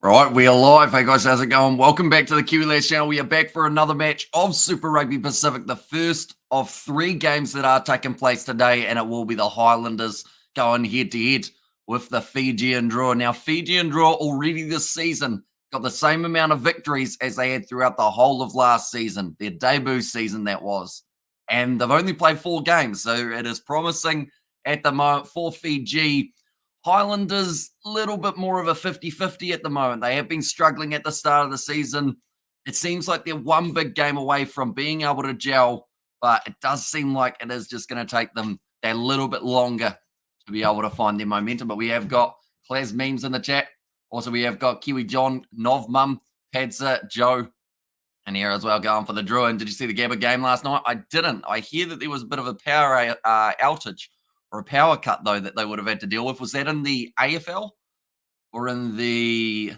Right, we are live. Hey guys, how's it going? Welcome back to the QLS channel. We are back for another match of Super Rugby Pacific, the first of 3 games that are taking place today, and it will be the Highlanders going head-to-head with the Fijian Drua. Now, Fijian Drua already this season got the same amount of victories as they had throughout the whole of last season, their debut season that was. And they've only played 4 games, so it is promising at the moment for Fiji. Highlanders, a little bit more of a 50-50 at the moment. They have been struggling at the start of the season. It seems like they're one big game away from being able to gel, but it does seem like it is just going to take them that little bit longer to be able to find their momentum. But we have got Claz Memes in the chat. Also, we have got Kiwi John, Novmum, Padza, Joe, and here as well going for the Drua. And did you see the Gabba game last night? I didn't. I hear that there was a bit of a power outage or a power cut, though, that they would have had to deal with. Was that in the AFL or in the...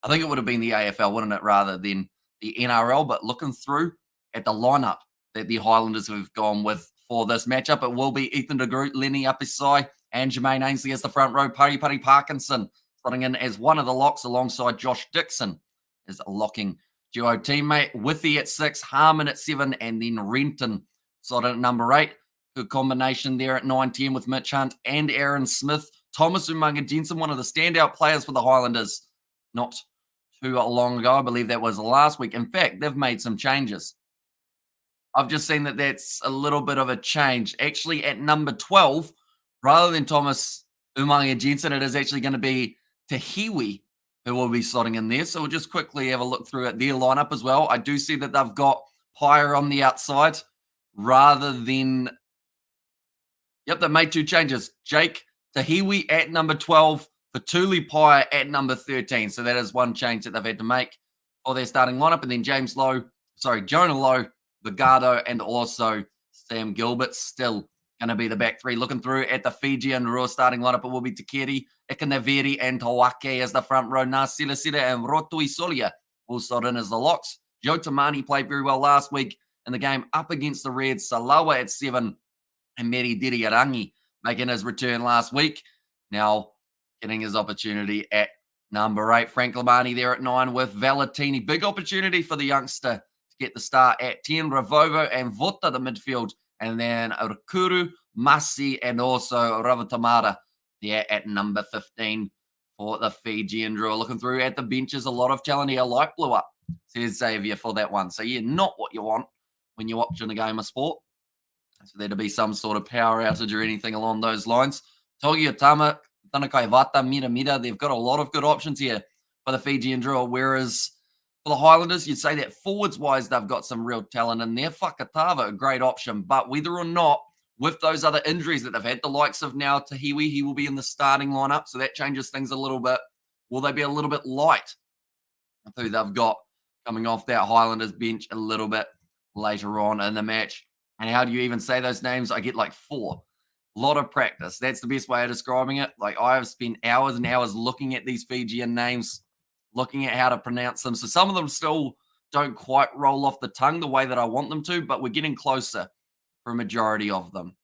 I think it would have been the AFL, wouldn't it, rather than the NRL? But looking through at the lineup that the Highlanders have gone with for this matchup, it will be Ethan de Groot, Lenny Apisai, and Jermaine Ainsley as the front row. Pari Parkinson slotting in as one of the locks alongside Josh Dixon as a locking duo teammate. Withy at 6, Harmon at 7, and then Renton slotted at number 8. Good combination there at 9-10 with Mitch Hunt and Aaron Smith. Thomas Umaga Jensen, one of the standout players for the Highlanders, not too long ago. I believe that was last week. In fact, they've made some changes. I've just seen that that's a little bit of a change. Actually, at number 12, rather than Thomas Umaga Jensen, it is actually going to be Tahiwi who will be slotting in there. So we'll just quickly have a look through at their lineup as well. I do see that they've got Pyre on the outside rather than... Yep, they made 2 changes. Jake Tahiwi at number 12, Fatuli Pyre at number 13. So that is one change that they've had to make for their starting lineup. And then Jonah Lowe, Bogado, and also Sam Gilbert still going to be the back 3. Looking through at the Fijian Drua starting lineup, it will be Tekeri, Ikanaveri, and Tawake as the front row. Nasila Sida and Rotui Solia will slot in as the locks. Joe Tamani played very well last week in the game up against the Reds. Salawa at 7. And Meri Diriarangi making his return last week. Now getting his opportunity at number 8. Frank Lamani there at 9 with Valentini. Big opportunity for the youngster to get the start at 10. Ravovo and Vota, the midfield. And then Rukuru, Masi, and also Ravatamara there at number 15 for the Fijian Drua. Looking through at the benches, a lot of talent here. Light blew up, says Xavier, for that one. So, yeah, not what you want when you're watching a game of sport. So there to be some sort of power outage or anything along those lines. Togi Otama, Tanakai Vata, Mira, they've got a lot of good options here for the Fijian Drua, whereas for the Highlanders, you'd say that forwards-wise, they've got some real talent in there. Fakatava, a great option, but whether or not, with those other injuries that they've had, the likes of now Tahiwi, he will be in the starting lineup, so that changes things a little bit. Will they be a little bit light who they've got coming off that Highlanders bench a little bit later on in the match? And how do you even say those names? I get like 4. A lot of practice. That's the best way of describing it. Like, I have spent hours and hours looking at these Fijian names, looking at how to pronounce them. So some of them still don't quite roll off the tongue the way that I want them to, but we're getting closer for a majority of them.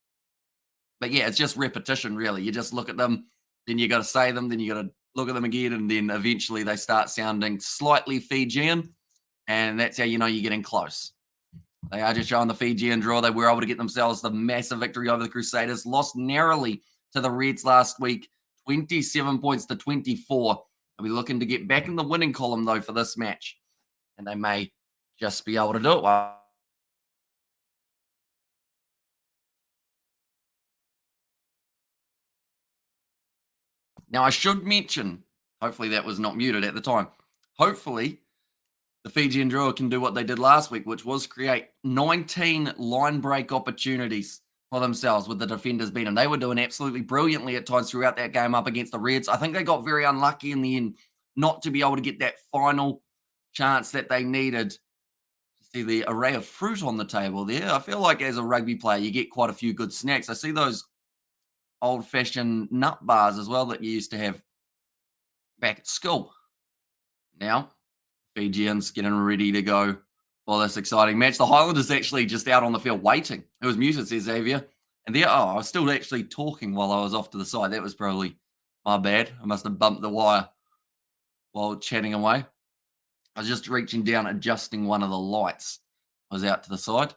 But yeah, it's just repetition, really. You just look at them, then you got to say them, then you got to look at them again, and then eventually they start sounding slightly Fijian, and that's how you know you're getting close. They are just showing the Fijian Drua. They were able to get themselves the massive victory over the Crusaders. Lost narrowly to the Reds last week, 27 points to 24. They'll be looking to get back in the winning column, though, for this match. And they may just be able to do it. Now, I should mention, hopefully that was not muted at the time. Hopefully, the Fijian Drua can do what they did last week, which was create 19 line break opportunities for themselves with the defenders beating them. They were doing absolutely brilliantly at times throughout that game up against the Reds. I think they got very unlucky in the end not to be able to get that final chance that they needed. See the array of fruit on the table there. I feel like as a rugby player, you get quite a few good snacks. I see those old-fashioned nut bars as well that you used to have back at school. Now, Fijians getting ready to go for this exciting match. The Highlanders actually just out on the field waiting. It was muted, says Xavier. And there, I was still actually talking while I was off to the side. That was probably my bad. I must have bumped the wire. while chatting away. I was just reaching down, adjusting one of the lights. I was out to the side.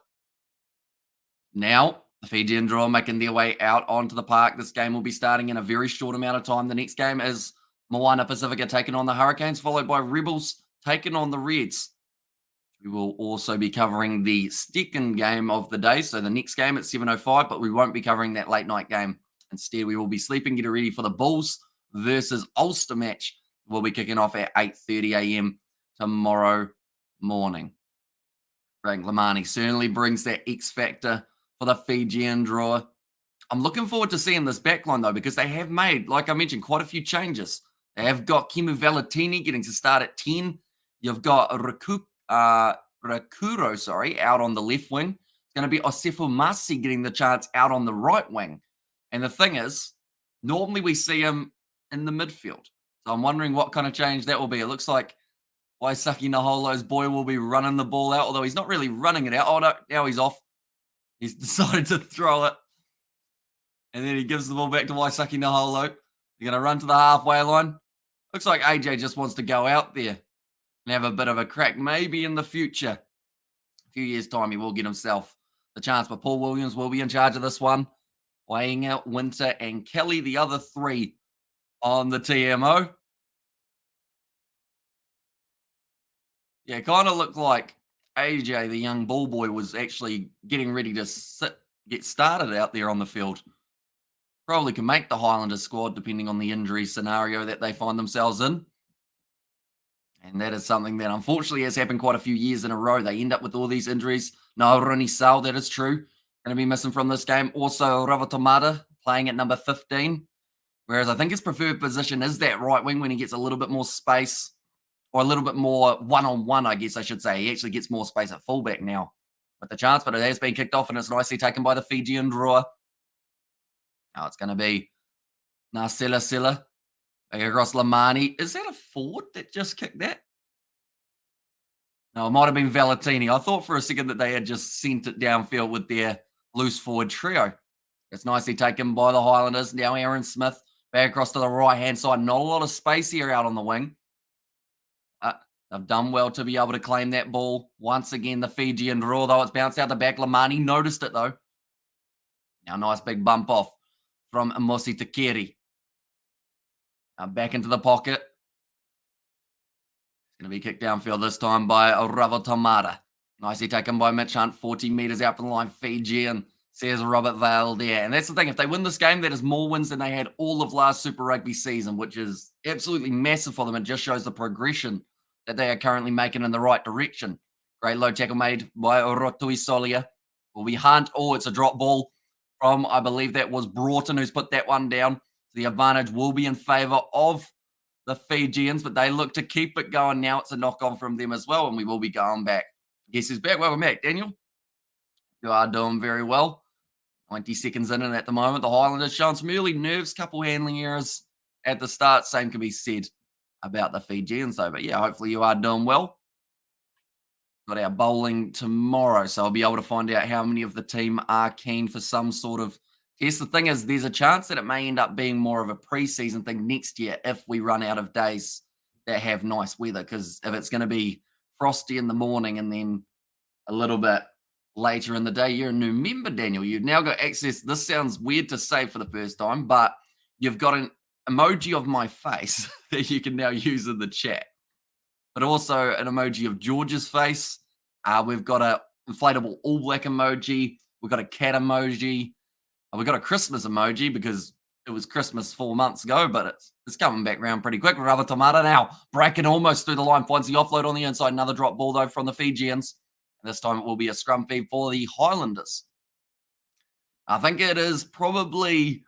Now, the Fijian Drua making their way out onto the park. This game will be starting in a very short amount of time. The next game is Moana Pacifica taking on the Hurricanes, followed by Rebels taking on the Reds. We will also be covering the second game of the day. So the next game at 7:05, but we won't be covering that late night game. Instead, we will be sleeping, getting ready for the Bulls versus Ulster match. We'll be kicking off at 8:30 a.m. tomorrow morning. Frank Lamani certainly brings that X factor for the Fijian Drua. I'm looking forward to seeing this backline though, because they have made, like I mentioned, quite a few changes. They have got Kimu Valetini getting to start at 10. You've got Rakuro, out on the left wing. It's going to be Osefo Masi getting the chance out on the right wing. And the thing is, normally we see him in the midfield. So I'm wondering what kind of change that will be. It looks like Waisaki Naholo's boy will be running the ball out, although he's not really running it out. Oh, no, now he's off. He's decided to throw it. And then he gives the ball back to Waisaki Naholo. They're going to run to the halfway line. Looks like AJ just wants to go out there and have a bit of a crack. Maybe in the future, a few years' time, he will get himself the chance. But Paul Williams will be in charge of this one. Weighing out Winter and Kelly, the other three on the TMO. Yeah, kind of looked like AJ, the young ball boy, was actually getting ready to get started out there on the field. Probably can make the Highlanders squad depending on the injury scenario that they find themselves in. And that is something that unfortunately has happened quite a few years in a row. They end up with all these injuries. No, Roni Sal, that is true. Going to be missing from this game. Also, Ravatomata playing at number 15. Whereas I think his preferred position is that right wing when he gets a little bit more space or a little bit more one-on-one, I guess I should say. He actually gets more space at fullback now with the chance, but it has been kicked off and it's nicely taken by the Fijian Drua. Now it's going to be Nasela Silla across Lamani. Is that a forward that just kicked that? No, it might have been Valetini. I thought for a second that they had just sent it downfield with their loose forward trio. It's nicely taken by the Highlanders. Now Aaron Smith back across to the right-hand side. Not a lot of space here out on the wing. They've done well to be able to claim that ball. Once again, the Fijian Drua, though. It's bounced out the back. Lamani noticed it, though. Now, nice big bump off from Mosi Takiri. Now back into the pocket. It's going to be kicked downfield this time by Ravatomata. Nicely taken by Mitch Hunt. 40 metres out from the line. Fijian, says Robert Vale there. And that's the thing. If they win this game, that is more wins than they had all of last Super Rugby season, which is absolutely massive for them. It just shows the progression that they are currently making in the right direction. Great low tackle made by Rotui Solia. Will be Hunt. Oh, it's a drop ball from, I believe that was Broughton who's put that one down. The advantage will be in favour of the Fijians, but they look to keep it going now. It's a knock-on from them as well, and we will be going back. Guess who's back? Welcome back, Daniel. You are doing very well. 20 seconds in, and at the moment, the Highlanders showing some early nerves, couple handling errors at the start. Same can be said about the Fijians, though. But yeah, hopefully you are doing well. Got our bowling tomorrow, so I'll be able to find out how many of the team are keen for some sort of test. The thing is, there's a chance that it may end up being more of a preseason thing next year if we run out of days that have nice weather. Because if it's going to be frosty in the morning and then a little bit later in the day, you're a new member, Daniel. You've now got access. This sounds weird to say for the first time, but you've got an emoji of my face that you can now use in the chat, but also an emoji of George's face. We've got a inflatable All Black emoji. We've got a cat emoji. We've got a Christmas emoji because it was Christmas 4 months ago, but it's coming back around pretty quick. Rava Tomata now breaking almost through the line, finds the offload on the inside. Another drop ball, though, from the Fijians. And this time it will be a scrum feed for the Highlanders. I think it is probably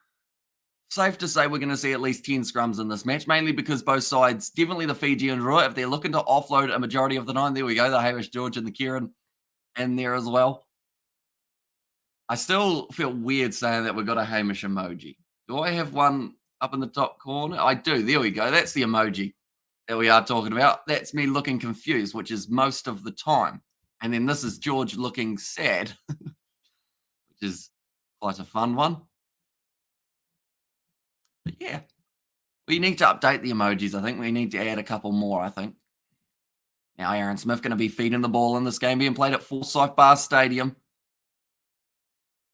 safe to say we're going to see at least 10 scrums in this match, mainly because both sides, definitely the Fijian Drua, if they're looking to offload a majority of the 9, there we go, the Hamish George and the Kieran in there as well. I still feel weird saying that we've got a Hamish emoji. Do I have one up in the top corner? I do. There we go. That's the emoji that we are talking about. That's me looking confused, which is most of the time. And then this is George looking sad, which is quite a fun one. But yeah, We need to update the emojis. I think we need to add a couple more, I think. Now, Aaron Smith going to be feeding the ball in this game being played at Forsyth Barr Stadium.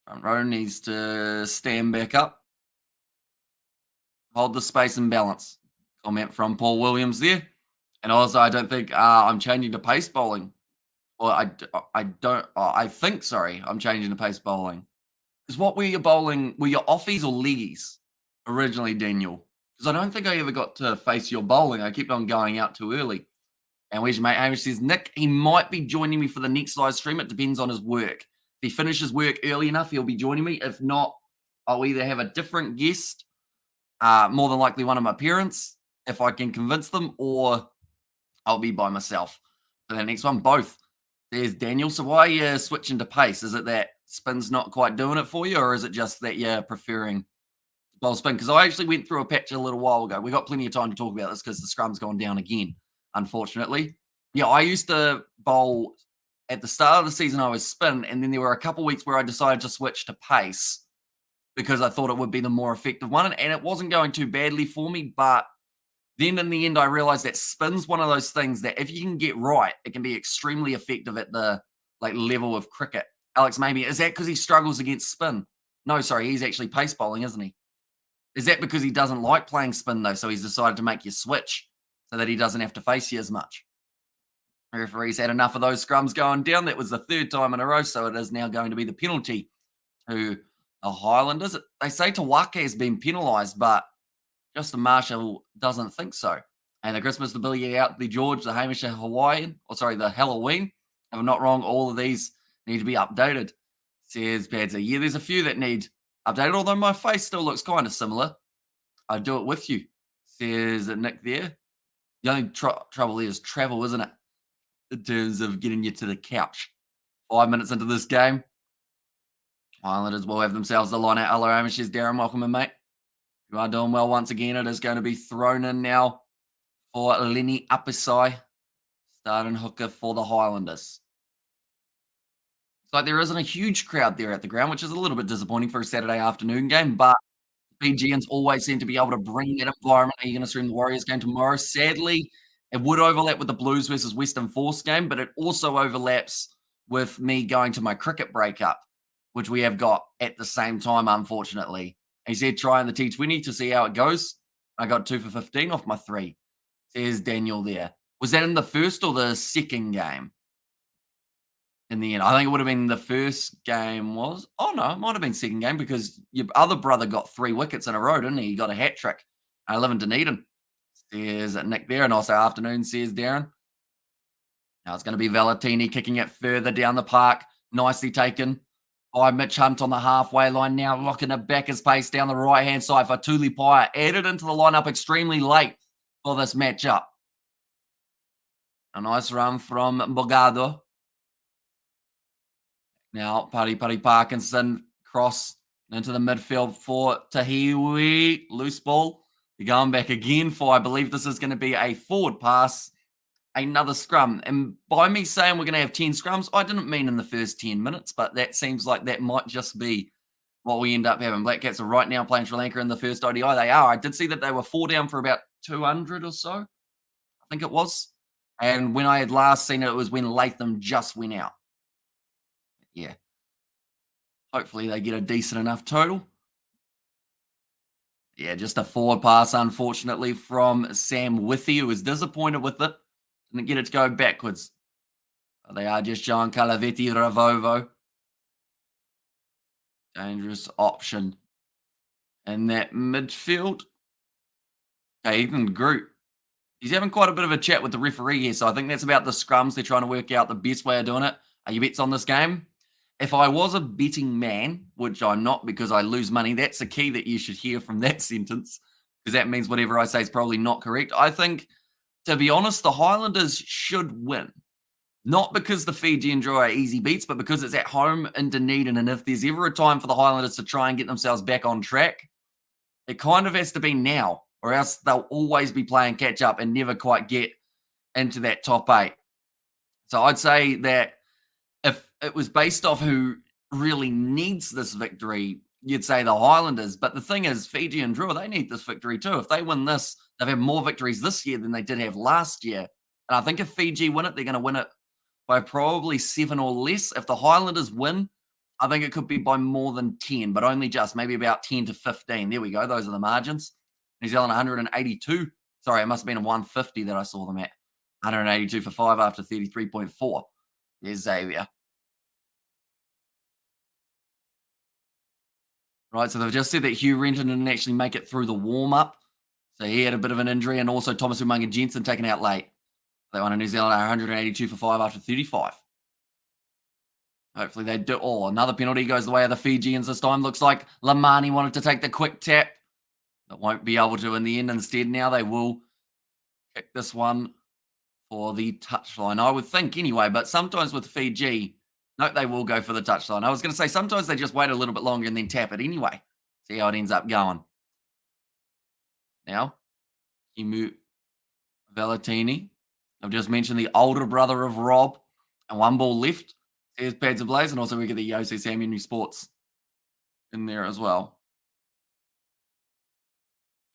Front row needs to stand back up. Hold the space and balance. Comment from Paul Williams there. And also, I don't think I'm changing to pace bowling. Well, I think, sorry, I'm changing to pace bowling. Because what were you bowling? Were your offies or leggies originally, Daniel? Because I don't think I ever got to face your bowling. I kept on going out too early. And where's your mate Hamish says, Nick, he might be joining me for the next live stream. It depends on his work. If he finishes work early enough, he'll be joining me. If not, I'll either have a different guest, more than likely one of my parents, if I can convince them, or I'll be by myself for the next one. Both. There's Daniel. So why are you switching to pace? Is it that spin's not quite doing it for you, or is it just that you're preferring bowl spin? Because I actually went through a patch a little while ago. We got plenty of time to talk about this because the scrum's gone down again, unfortunately. Yeah, I used to bowl at the start of the season. I was spin, and then there were a couple weeks where I decided to switch to pace because I thought it would be the more effective one, and it wasn't going too badly for me. But then in the end, I realized that spin's one of those things that if you can get right, it can be extremely effective at the level of cricket. Alex, maybe is that because he struggles against spin? No, sorry, he's actually pace bowling, isn't he? Is that because he doesn't like playing spin though? So he's decided to make you switch so that he doesn't have to face you as much. The referee's had enough of those scrums going down. That was the third time in a row, so it is now going to be the penalty to the Highlanders. They say Tawaka has been penalised, but Justin Marshall doesn't think so. And the Christmas, the Billy out, the George, the Hamish, the the Halloween. If I'm not wrong, all of these need to be updated. Says Padza. Yeah, there's a few that need updated, although my face still looks kind of similar. I'd do it with you, says Nick there. The only trouble is travel, isn't it? In terms of getting you to the couch. 5 minutes into this game, Highlanders will have themselves the line out. Hello, Hamish, says Darren. Welcome in, mate. You are doing well once again. It is going to be thrown in now for Lenny Apisai, starting hooker for the Highlanders. It's like there isn't a huge crowd there at the ground, which is a little bit disappointing for a Saturday afternoon game, but Fijians always seem to be able to bring that environment. Are you going to stream the Warriors game tomorrow? Sadly, it would overlap with the Blues versus Western Force game, but it also overlaps with me going to my cricket breakup, which we have got at the same time, unfortunately. He said trying the T20 to see how it goes. I got 2 for 15 off my 3. Says Daniel there. Was that in the first or the second game? In the end, I think it would have been the first game was. Oh, no, it might have been second game because your other brother got 3 wickets in a row, didn't he? He got a hat trick. I live in Dunedin. Says Nick there. And also afternoon, says Darren. Now it's going to be Valentini kicking it further down the park. Nicely taken by Mitch Hunt on the halfway line now, looking at back his pace down the right-hand side for Tulipaia. Added into the lineup extremely late for this matchup. A nice run from Bogado. Now, Pari Parkinson cross into the midfield for Tahiwi. Loose ball. They're going back again for, I believe this is going to be a forward pass. Another scrum. And by me saying we're going to have 10 scrums, I didn't mean in the first 10 minutes, but that seems like that might just be what we end up having. Black Cats are right now playing Sri Lanka in the first ODI. They are. I did see that they were 4 down for about 200 or so. I think it was. And when I had last seen it, it was when Latham just went out. Yeah. Hopefully they get a decent enough total. Yeah, just a forward pass, unfortunately, from Sam Withy, who was disappointed with it. Didn't get it to go backwards. But they are just showing Calavetti Ravovo. Dangerous option in that midfield. Okay, Ethan Groot. He's having quite a bit of a chat with the referee here, so I think that's about the scrums. They're trying to work out the best way of doing it. Are your bets on this game? If I was a betting man, which I'm not because I lose money, that's the key that you should hear from that sentence, because that means whatever I say is probably not correct. I think, to be honest, the Highlanders should win. Not because the Fijian Drua are easy beats, but because it's at home in Dunedin. And if there's ever a time for the Highlanders to try and get themselves back on track, it kind of has to be now, or else they'll always be playing catch up and never quite get into that top 8. So I'd say that if it was based off who really needs this victory, you'd say the Highlanders. But the thing is, Fiji and Drua, they need this victory too. If they win this, they've had more victories this year than they did have last year. And I think if Fiji win it, they're going to win it by probably 7 or less. If the Highlanders win, I think it could be by more than 10, but only just maybe about 10 to 15. There we go. Those are the margins. New Zealand 182. Sorry, it must have been a 150 that I saw them at. 182 for 5 after 33.4. There's Xavier. Right, so they've just said that Hugh Renton didn't actually make it through the warm-up. So he had a bit of an injury, and also Thomas Umaga Jensen taken out late. They won in New Zealand 182 for 5 after 35. Hopefully they do. Oh, another penalty goes the way of the Fijians this time. Looks like Lamani wanted to take the quick tap, but won't be able to in the end. Instead, now they will kick this one for the touchline, I would think anyway. But sometimes with Fiji, no, they will go for the touchline. I was going to say sometimes they just wait a little bit longer and then tap it anyway. See how it ends up going. Now, Kimu Valentini. I've just mentioned the older brother of Rob, and one ball left. There's Pads Ablaze, and also we get the Yosei Samuel Sports in there as well.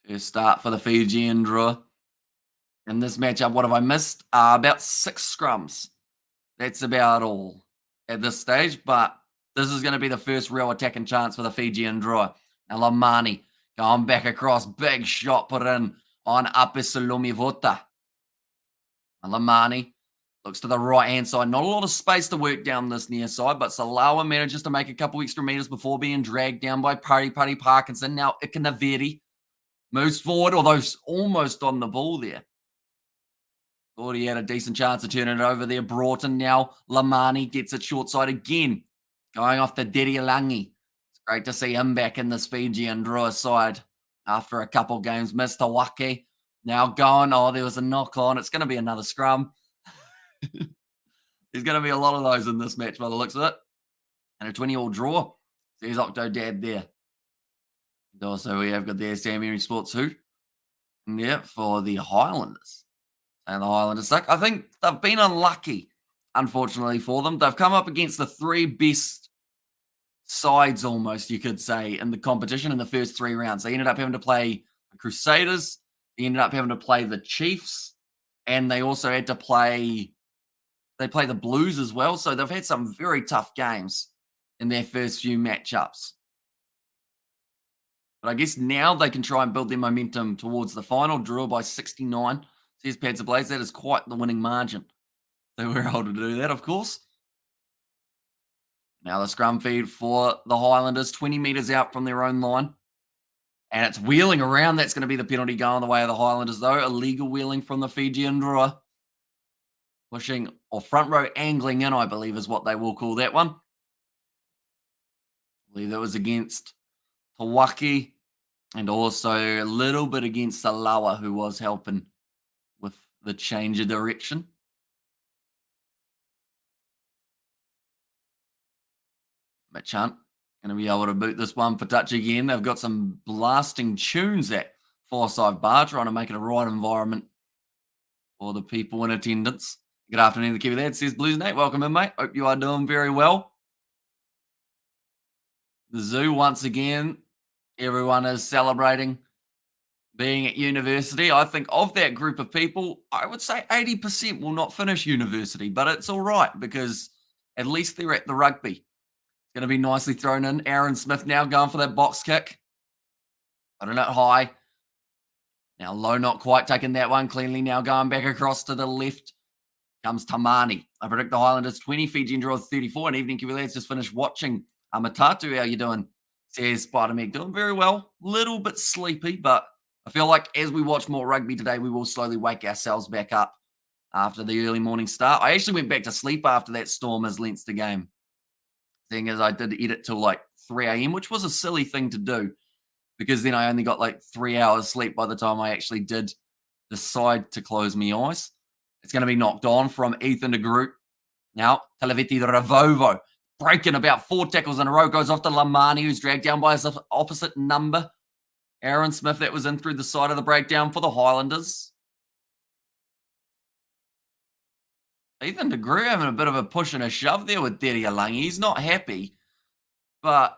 First start for the Fijian Drua. In this matchup, what have I missed? About 6 scrums. That's about all at this stage, but this is going to be the first real attacking chance for the Fijian Drua. Now Lamani going back across, big shot put in on Apisalumi Vota. And Lamani looks to the right-hand side. Not a lot of space to work down this near side, but Salawa manages to make a couple extra meters before being dragged down by Pari Parkinson. Now Ikanaveri moves forward, although almost on the ball there. Thought he had a decent chance of turning it over there. Broughton now. Lamani gets it short side again. Going off to Dedialangi. It's great to see him back in this Fijian Drua side after a couple games. Mr. Wake now going. Oh, there was a knock on. It's going to be another scrum. There's going to be a lot of those in this match by the looks of it. And a 20-all draw. There's Octo Dad there. And also we have got the Samuel Sports who? Yeah, for the Highlanders. And the Highlanders suck. I think they've been unlucky, unfortunately, for them. They've come up against the 3 best sides, almost, you could say, in the competition in the first 3 rounds. They ended up having to play the Crusaders. They ended up having to play the Chiefs. And they also had to play... They play the Blues as well. So they've had some very tough games in their first few matchups. But I guess now they can try and build their momentum towards the final. Draw by 69. Says Pads Ablaze. That is quite the winning margin. They were able to do that, of course. Now the scrum feed for the Highlanders, 20 metres out from their own line. And it's wheeling around. That's going to be the penalty going the way of the Highlanders, though. Illegal wheeling from the Fijian Drua. Pushing, or front row angling in, I believe, is what they will call that one. I believe that was against Tawaki. And also a little bit against Salawa, who was helping with the change of direction. Mitch Hunt going to be able to boot this one for touch again. They've got some blasting tunes at Forsyth Barr, trying to make it a right environment for the people in attendance. Good afternoon, the Kiwi Lad, says Blues Nate. Welcome in, mate. Hope you are doing very well. The zoo, once again, everyone is celebrating being at university. I think of that group of people, I would say 80% will not finish university, but it's all right because at least they're at the rugby. It's going to be nicely thrown in. Aaron Smith now going for that box kick. I don't know, high. Now low, not quite taking that one cleanly. Now going back across to the left comes Tamani. I predict the Highlanders 20, Fijian Drua 34. And evening, Kiwi Lads, just finished watching Matatu. How you doing? Says Spider-Meg. Doing very well. Little bit sleepy, but I feel like as we watch more rugby today, we will slowly wake ourselves back up after the early morning start. I actually went back to sleep after that Stormers Leinster game, seeing as I did edit till like 3 a.m., which was a silly thing to do because then I only got like 3 hours sleep by the time I actually did decide to close my eyes. It's going to be knocked on from Ethan de Groot. Now, Talaviti Ravovo breaking about 4 tackles in a row, goes off to Lamani, who's dragged down by his opposite number. Aaron Smith, that was in through the side of the breakdown for the Highlanders. Ethan de Groot having a bit of a push and a shove there with Dedialangi. He's not happy, but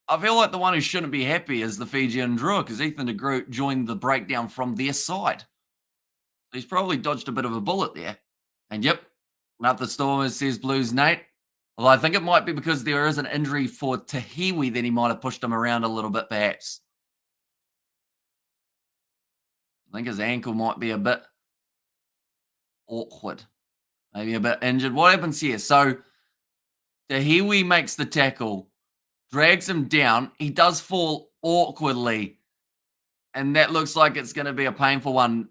I feel like the one who shouldn't be happy is the Fijian Drua because Ethan de Groot joined the breakdown from their side. He's probably dodged a bit of a bullet there. And yep, up the Stormers, says Blues Nate. Well, I think it might be because there is an injury for Tahiwi that he might have pushed him around a little bit, perhaps. I think his ankle might be a bit awkward, maybe a bit injured. What happens here? So Tahiwi makes the tackle, drags him down. He does fall awkwardly, and that looks like it's going to be a painful one.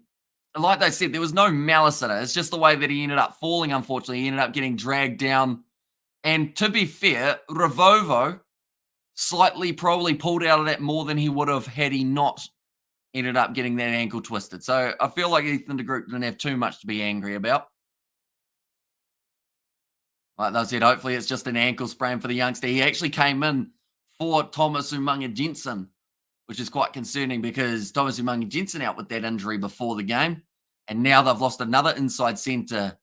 Like they said, there was no malice in it. It's just the way that he ended up falling, unfortunately. He ended up getting dragged down. And to be fair, Ravovo slightly probably pulled out of that more than he would have had he not ended up getting that ankle twisted. So I feel like Ethan de Groot didn't have too much to be angry about. Like they said, hopefully it's just an ankle sprain for the youngster. He actually came in for Thomas Umaga Jensen, which is quite concerning because Thomas Umaga Jensen out with that injury before the game. And now they've lost another inside centre.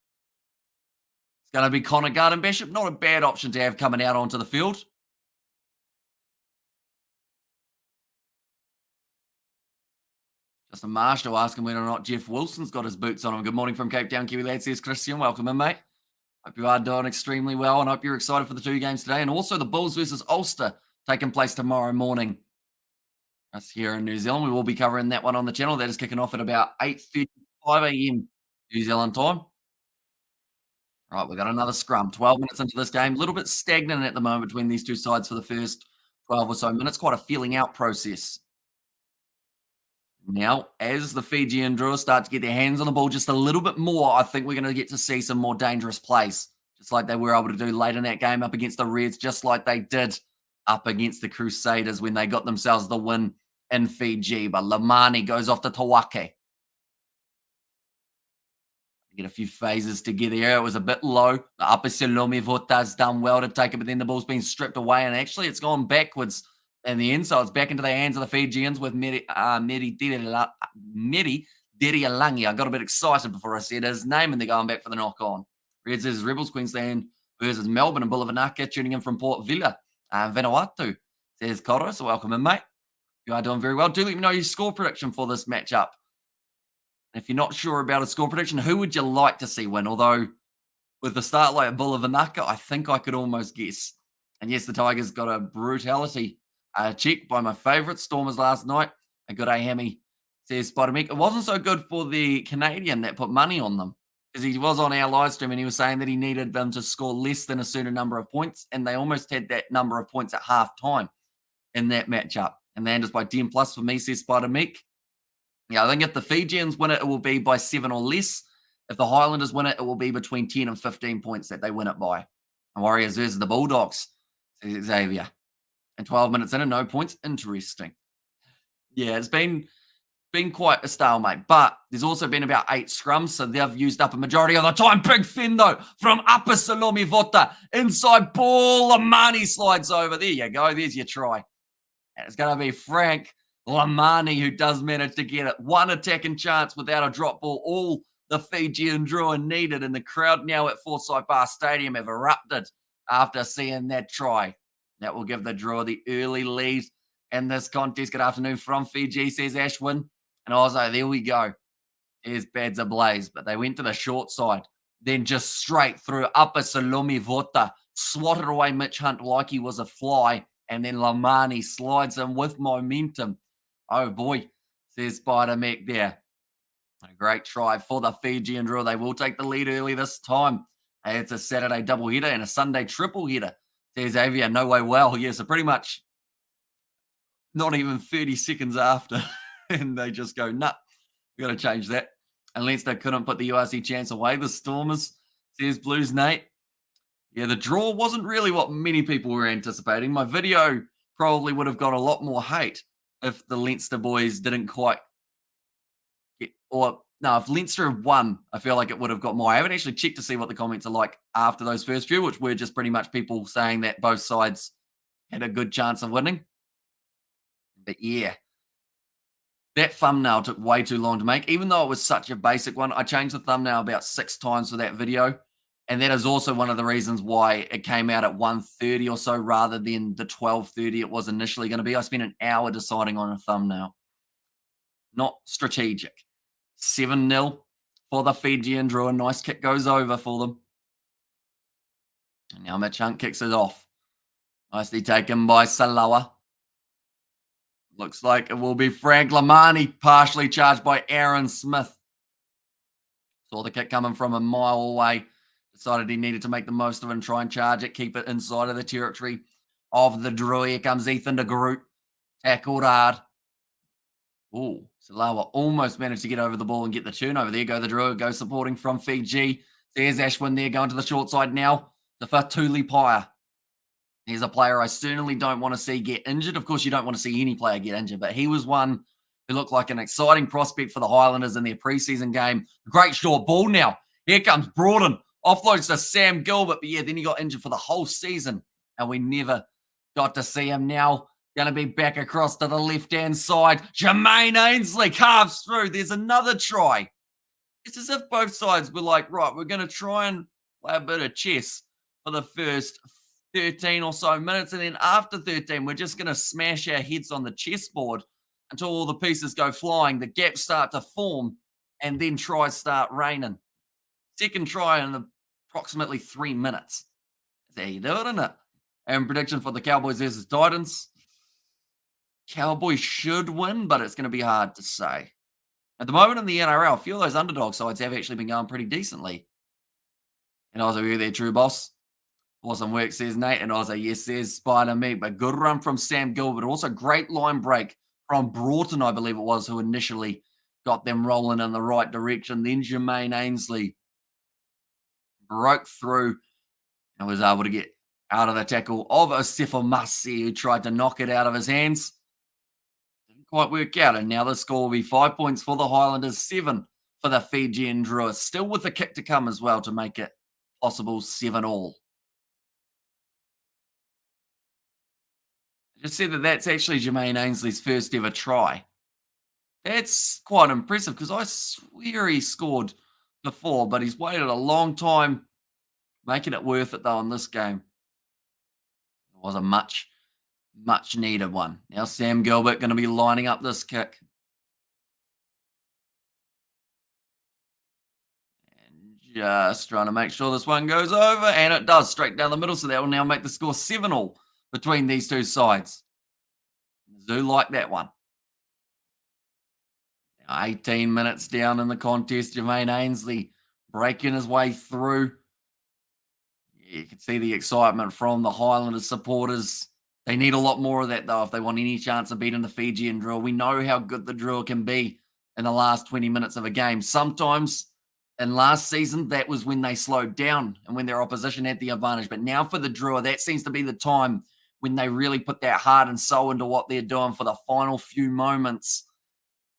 It's going to be Connor Garden Bishop. Not a bad option to have coming out onto the field. Justin Marshall asking whether or not Jeff Wilson's got his boots on him. Good morning from Cape Town, Kiwi lad, says Christian. Welcome in, mate. Hope you are doing extremely well and hope you're excited for the two games today. And also the Bulls versus Ulster taking place tomorrow morning. Us here in New Zealand. We will be covering that one on the channel. That is kicking off at about 8:35 a.m. New Zealand time. Right, we've got another scrum. 12 minutes into this game. A little bit stagnant at the moment between these two sides for the first 12 or so minutes. Quite a feeling out process. Now, as the Fijian Drua start to get their hands on the ball just a little bit more, I think we're going to get to see some more dangerous plays, just like they were able to do late in that game up against the Reds, just like they did up against the Crusaders when they got themselves the win in Fiji. But Lamani goes off to Tawake. Get a few phases together here. It was a bit low. The upper Salome Vota's done well to take it, but then the ball's been stripped away, and actually it's gone backwards in the end. So it's back into the hands of the Fijians with Meri Dirialangi. I got a bit excited before I said his name, and they're going back for the knock on. Reds is Rebels Queensland versus Melbourne and Bulavanaka, tuning in from Port Vila. Vanuatu says Koro, so welcome in, mate. You are doing very well. Do let me know your score prediction for this matchup. If you're not sure about a score prediction, who would you like to see win? Although, with the start like Bulavanaka, I think I could almost guess. And yes, the Tigers got a brutality check by my favourite Stormers last night. A good hammy, says Spider-Meek. It wasn't so good for the Canadian that put money on them because he was on our live stream and he was saying that he needed them to score less than a certain number of points, and they almost had that number of points at half time in that matchup. And they just by 10 plus for me, says Spider-Meek. Yeah, I think if the Fijians win it, it will be by 7 or less. If the Highlanders win it, it will be between 10 and 15 points that they win it by. And Warriors versus the Bulldogs, says Xavier. And 12 minutes in and no points. Interesting. Yeah, it's been quite a stalemate. But there's also been about 8 scrums, so they've used up a majority of the time. Big fin, though, from Upper Salome Vota. Inside ball, Lamani slides over. There you go. There's your try. And it's going to be Frank Lamani who does manage to get it. One attacking chance without a drop ball. All the Fijian Drua needed, and the crowd now at Forsyth Barr Stadium have erupted after seeing that try. That will give the Drua the early lead in this contest. Good afternoon from Fiji, says Ashwin. And also, there we go. There's Bads ablaze, but they went to the short side. Then just straight through Upper Salome Vota. Swatted away Mitch Hunt like he was a fly. And then Lamani slides in with momentum. Oh boy, says Spider-Mac there. A great try for the Fijian Drua. They will take the lead early this time. Hey, it's a Saturday doubleheader and a Sunday triple header, says Xavier. No way well. Yeah, so pretty much not even 30 seconds after. And they just go, nah, we got to change that. Unless they couldn't put the URC chance away. The Stormers, says Blues Nate. Yeah, the draw wasn't really what many people were anticipating. My video probably would have got a lot more hate if the Leinster boys didn't quite get, or no, if Leinster had won, I feel like it would have got more. I haven't actually checked to see what the comments are like after those first few, which were just pretty much people saying that both sides had a good chance of winning. But yeah, that thumbnail took way too long to make, even though it was such a basic one. I changed the thumbnail about 6 times for that video. And that is also one of the reasons why it came out at 1:30 or so rather than the 12:30 it was initially going to be. I spent an hour deciding on a thumbnail. Not strategic. 7-0 for the Fijian Drua. Nice kick goes over for them. And now Mitch Hunt kicks it off. Nicely taken by Salawa. Looks like it will be Frank Lamani, partially charged by Aaron Smith. Saw the kick coming from a mile away. Decided he needed to make the most of it and try and charge it, keep it inside of the territory of the Drua. Here comes Ethan de Groot. Tackled hard. Oh, Salawa almost managed to get over the ball and get the turnover. There go the Drua, go supporting from Fiji. There's Ashwin there going to the short side now. The Fatuli Paya. He's a player I certainly don't want to see get injured. Of course, you don't want to see any player get injured, but he was one who looked like an exciting prospect for the Highlanders in their preseason game. Great short ball now. Here comes Broughton. Offloads to Sam Gilbert, but yeah, then he got injured for the whole season, and we never got to see him. Now going to be back across to the left-hand side. Jermaine Ainsley carves through. There's another try. It's as if both sides were like, right, we're going to try and play a bit of chess for the first 13 or so minutes, and then after 13, we're just going to smash our heads on the chessboard until all the pieces go flying, the gaps start to form, and then tries start raining. Second try in approximately 3 minutes. That's how you do it, isn't it? And prediction for the Cowboys versus Titans. Cowboys should win, but it's going to be hard to say. At the moment in the NRL, a few of those underdog sides have actually been going pretty decently. And I was like, there, true boss. Awesome work, says Nate. And I was like, yes, says Spider Meat. But good run from Sam Gilbert. Also, great line break from Broughton, I believe it was, who initially got them rolling in the right direction. Then Jermaine Ainsley broke through and was able to get out of the tackle of Osefo Masi, who tried to knock it out of his hands. Didn't quite work out. And now the score will be 5 points for the Highlanders, 7 for the Fijian Drua. Still with a kick to come as well to make it possible 7-all. Just said that that's actually Jermaine Ainsley's first ever try. That's quite impressive because I swear he scored before, but he's waited a long time, making it worth it though in this game. It was a much needed one. Now Sam Gilbert going to be lining up this kick. And just trying to make sure this one goes over, and it does, straight down the middle, so that will now make the score 7-all. Between these two sides. Zoo like that one. Now 18 minutes down in the contest. Jermaine Ainsley breaking his way through. You can see the excitement from the Highlanders supporters. They need a lot more of that, though, if they want any chance of beating the Fijian Drua. We know how good the Drua can be in the last 20 minutes of a game. Sometimes in last season, that was when they slowed down and when their opposition had the advantage. But now for the Drua, that seems to be the time when they really put their heart and soul into what they're doing for the final few moments.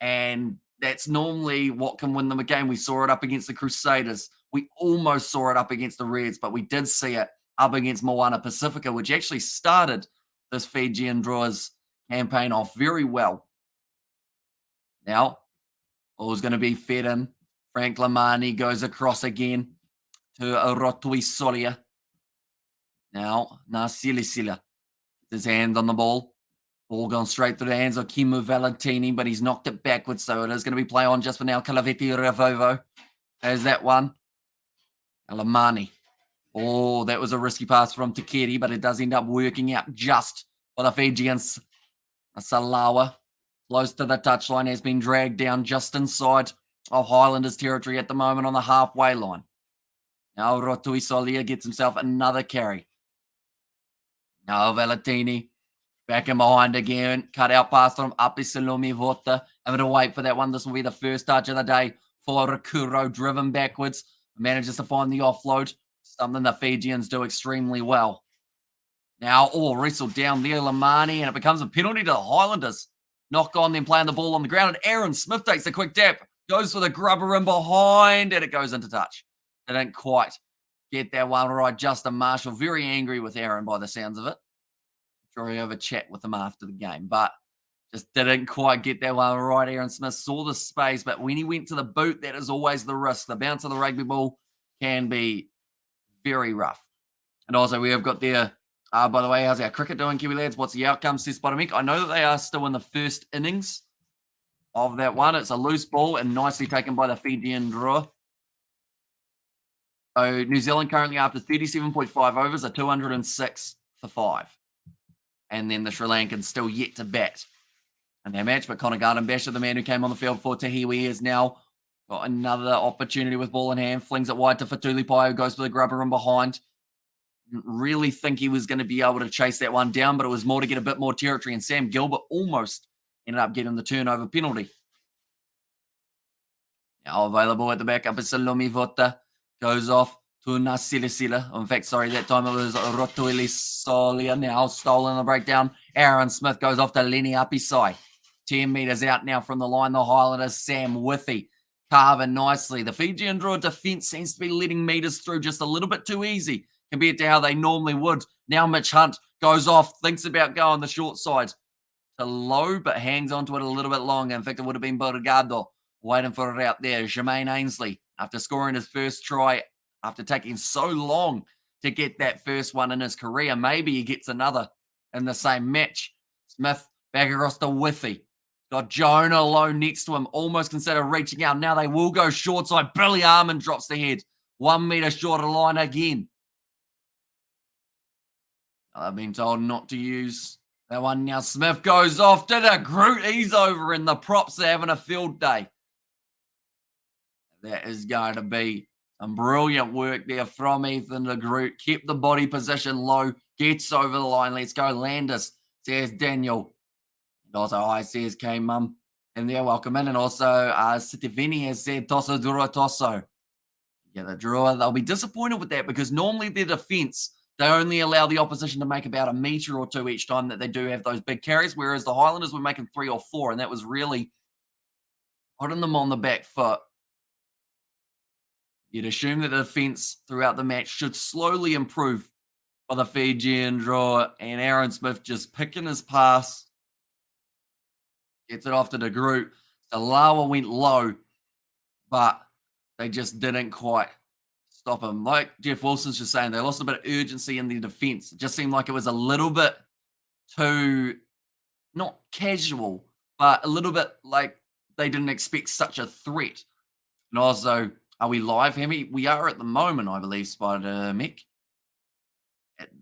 And that's normally what can win them a game. We saw it up against the Crusaders. We almost saw it up against the Reds, but we did see it up against Moana Pacifica, which actually started this Fijian Drua's campaign off very well. Now, all's going to be fed in. Frank Lamani goes across again to Rotui Solia. Now, Nasilisila. His hand on the ball. Ball going straight through the hands of Kimu Valentini, but he's knocked it backwards, so it is going to be play on just for now. Calaveti Revovo has that one. Alamani. Oh, that was a risky pass from Takeri, but it does end up working out just for the Fijians. Salawa, close to the touchline, has been dragged down just inside of Highlanders territory at the moment on the halfway line. Now Rotui Solia gets himself another carry. Now Valentini back in behind again. Cut out past him. Up is Salome Vota. I'm going to wait for that one. This will be the first touch of the day for Rakuro, driven backwards. Manages to find the offload. Something the Fijians do extremely well. Now, wrestled down there, Lamani, and it becomes a penalty to the Highlanders. Knock on them playing the ball on the ground, and Aaron Smith takes a quick tap. Goes for the grubber in behind, and it goes into touch. They don't quite get that one right. Justin Marshall, very angry with Aaron by the sounds of it. I'm sure he'll have a chat with him after the game, but just didn't quite get that one right. Aaron Smith saw the space, but when he went to the boot, that is always the risk. The bounce of the rugby ball can be very rough. And also, we have got there, by the way, how's our cricket doing, Kiwi lads? What's the outcome, says Spider-Mick? I know that they are still in the first innings of that one. It's a loose ball and nicely taken by the Fijian Drua. So New Zealand currently after 37.5 overs are 206 for 5. And then the Sri Lankans still yet to bat in their match. But Connor Garden-Basher, the man who came on the field for Tahiwi, has now got another opportunity with ball in hand. Flings it wide to Fatulipai, who goes for the grubber in behind. Didn't really think he was going to be able to chase that one down, but it was more to get a bit more territory. And Sam Gilbert almost ended up getting the turnover penalty. Now available at the backup is Salome Vota. Goes off to Nasilisila. In fact, sorry, that time it was Rotuili Solia. Now stolen the breakdown. Aaron Smith goes off to Lenny Apisai. 10 metres out now from the line. The Highlanders, Sam Withy, carving nicely. The Fijian Drua defence seems to be letting metres through just a little bit too easy compared to how they normally would. Now Mitch Hunt goes off, thinks about going the short side to low, but hangs onto it a little bit longer. In fact, it would have been Borgado waiting for it out there. Jermaine Ainsley, after scoring his first try, after taking so long to get that first one in his career, maybe he gets another in the same match. Smith back across to Withy. Got Jonah low next to him, almost consider reaching out. Now they will go short side. Billy Armand drops the head. 1 metre short of line again. I've been told not to use that one. Now Smith goes off to the Groot. He's over and the props are having a field day. That is going to be some brilliant work there from Ethan de Groot. Kept the body position low. Gets over the line. Let's go Landers, says Daniel. And also, hi, says K-Mum. And they're welcome in. And also, Sitivini has said Tosso Drua Tosso. Yeah, the Drua, they'll be disappointed with that because normally their defence, they only allow the opposition to make about a metre or two each time that they do have those big carries, whereas the Highlanders were making 3 or 4, and that was really putting them on the back foot. You'd assume that the defence throughout the match should slowly improve for the Fijian Drua, and Aaron Smith just picking his pass. Gets it off to the Groot. Salawa went low, but they just didn't quite stop him. Like Jeff Wilson's just saying, they lost a bit of urgency in their defense. It just seemed like it was a little bit too, not casual, but a little bit like they didn't expect such a threat. And also, are we live, Hemi? We are at the moment, I believe, Spider Mick.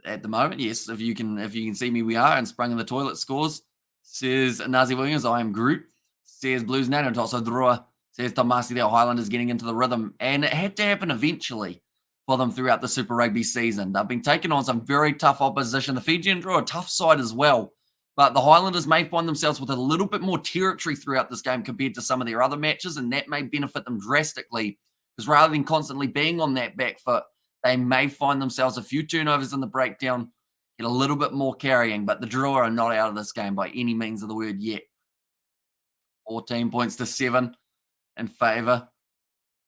At the moment, yes. If you can see me, we are. And Sprung in the Toilet scores. Says Nazi Williams, I am Groot. Says Blues Nato, Tosso Drua. Says Tomasi, the Highlanders getting into the rhythm. And it had to happen eventually for them throughout the Super Rugby season. They've been taking on some very tough opposition. The Fijian Drua, a tough side as well. But the Highlanders may find themselves with a little bit more territory throughout this game compared to some of their other matches, and that may benefit them drastically. Because rather than constantly being on that back foot, they may find themselves a few turnovers in the breakdown, get a little bit more carrying. But the Drua are not out of this game by any means of the word yet. 14 points to 7 in favour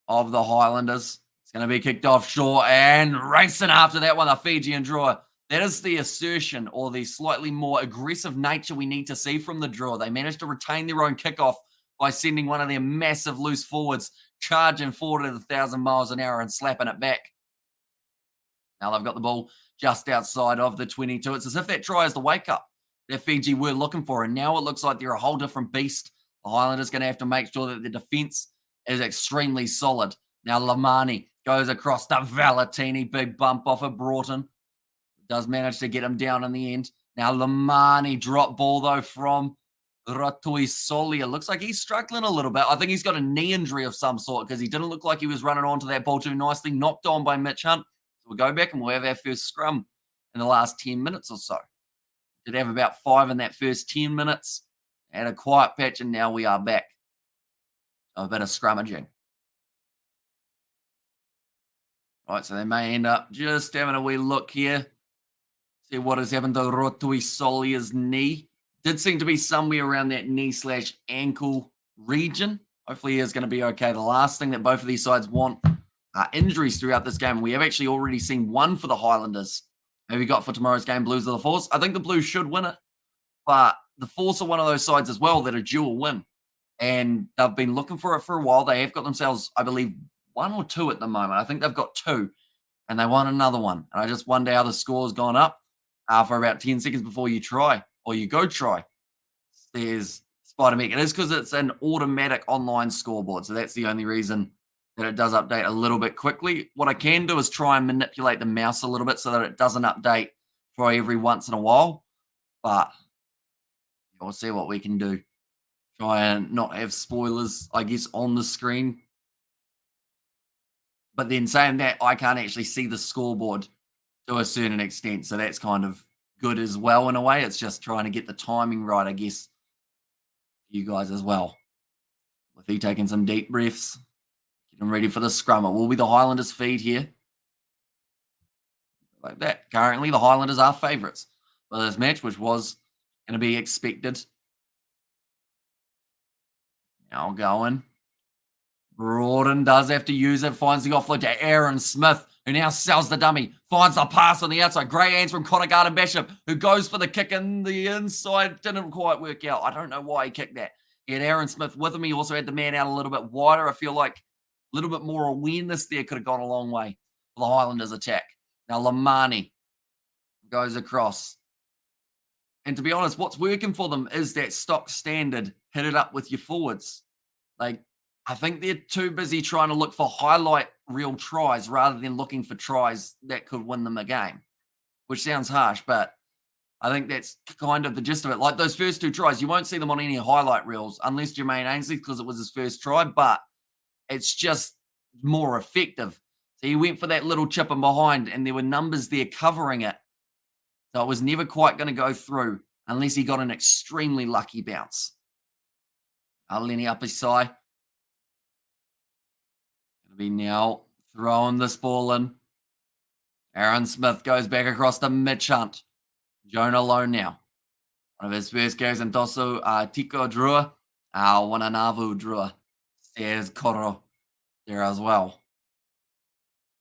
of the Highlanders. It's going to be kicked off short and racing after that one, the Fijian Drua. That is the assertion or the slightly more aggressive nature we need to see from the Drua. They managed to retain their own kickoff by sending one of their massive loose forwards charging forward at 1,000 miles an hour and slapping it back. Now they've got the ball just outside of the 22. It's as if that try is the wake-up that Fiji were looking for, and now it looks like they're a whole different beast. The Highlanders going to have to make sure that the defence is extremely solid. Now Lamani goes across to Valentini. Big bump off of Broughton. Does manage to get him down in the end. Now Lamani, drop ball though from Ratui Solia. Looks like he's struggling a little bit. I think he's got a knee injury of some sort because he didn't look like he was running onto that ball too nicely. Knocked on by Mitch Hunt. So we'll go back and we'll have our first scrum in the last 10 minutes or so. Did have about 5 in that first 10 minutes. Had a quiet patch and now we are back. So a bit of scrummaging. Right, so they may end up just having a wee look here. See what has happened to Rotui Solia's knee. Did seem to be somewhere around that knee/ankle region. Hopefully he is going to be okay. The last thing that both of these sides want are injuries throughout this game. We have actually already seen one for the Highlanders. Who we got for tomorrow's game, Blues of the Force? I think the Blues should win it. But the Force are one of those sides as well that are due a win. And they've been looking for it for a while. They have got themselves, I believe, 1 or 2 at the moment. I think they've got 2. and they won another one. And I just wonder how the score's gone up for about 10 seconds before you try or you go try. There's Spider Mech. It is because it's an automatic online scoreboard. So that's the only reason that it does update a little bit quickly. What I can do is try and manipulate the mouse a little bit so that it doesn't update for every once in a while. But we'll see what we can do. Try and not have spoilers, I guess, on the screen. But then saying that, I can't actually see the scoreboard to a certain extent. So that's kind of good as well in a way. It's just trying to get the timing right, I guess, for you guys as well. With he taking some deep breaths, getting ready for the scrum. It will be the Highlanders feed here. Like that. Currently, the Highlanders are favourites for this match, which was going to be expected. Now going. Broaden does have to use it, finds the offload to Aaron Smith, who now sells the dummy, finds the pass on the outside. Great hands from Connor Garden-Bishop, who goes for the kick in the inside. Didn't quite work out. I don't know why he kicked that. He had Aaron Smith with him. He also had the man out a little bit wider. I feel like a little bit more awareness there could have gone a long way for the Highlanders attack. Now Lamani goes across. And to be honest, what's working for them is that stock standard, hit it up with your forwards. Like, I think they're too busy trying to look for highlight real tries rather than looking for tries that could win them a game, which sounds harsh, but I think that's kind of the gist of it. Like those first two tries, you won't see them on any highlight reels unless Jermaine Ainsley, because it was his first try, but it's just more effective. So he went for that little chip in behind, and there were numbers there covering it. So it was never quite going to go through unless he got an extremely lucky bounce. Lenny up his side. Be now throwing this ball in. Aaron Smith goes back across to Mitch Hunt. Jonah alone now. One of his first goes in Tosu, Tiko Drua, Wananavu Drua. There's Koro there as well.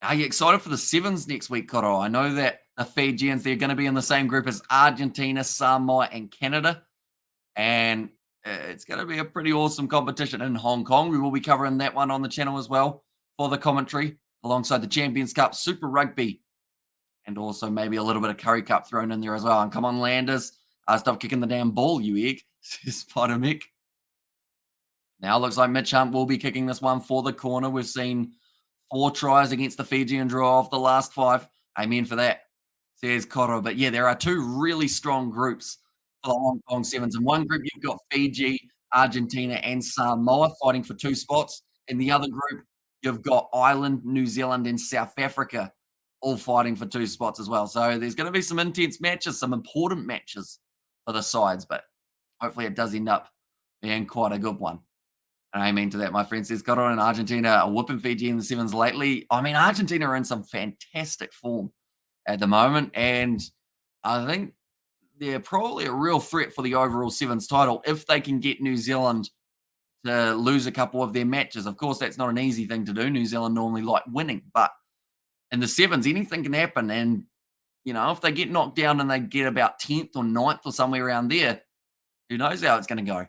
Are you excited for the sevens next week, Koro? I know that the Fijians, they're going to be in the same group as Argentina, Samoa, and Canada. And it's going to be a pretty awesome competition in Hong Kong. We will be covering that one on the channel as well for the commentary, alongside the Champions Cup, Super Rugby, and also maybe a little bit of Curry Cup thrown in there as well. And come on, Landers. Stop kicking the damn ball, you egg, says Spider Mech. Now looks like Mitch Hunt will be kicking this one for the corner. We've seen 4 tries against the Fijian Drua of the last 5. Amen for that, says Koro. But yeah, there are 2 really strong groups for the Hong Kong Sevens. In one group, you've got Fiji, Argentina, and Samoa fighting for 2 spots. In the other group, you've got Ireland, New Zealand, and South Africa all fighting for 2 spots as well. So there's going to be some intense matches, some important matches for the sides, but hopefully it does end up being quite a good one. And I mean to that, my friend, says Qatar and Argentina are whooping Fiji in the sevens lately. I mean, Argentina are in some fantastic form at the moment, and I think they're probably a real threat for the overall sevens title if they can get New Zealand to lose a couple of their matches. Of course, that's not an easy thing to do. New Zealand normally like winning, but in the sevens, anything can happen. And, you know, if they get knocked down and they get about 10th or 9th or somewhere around there, who knows how it's going to go.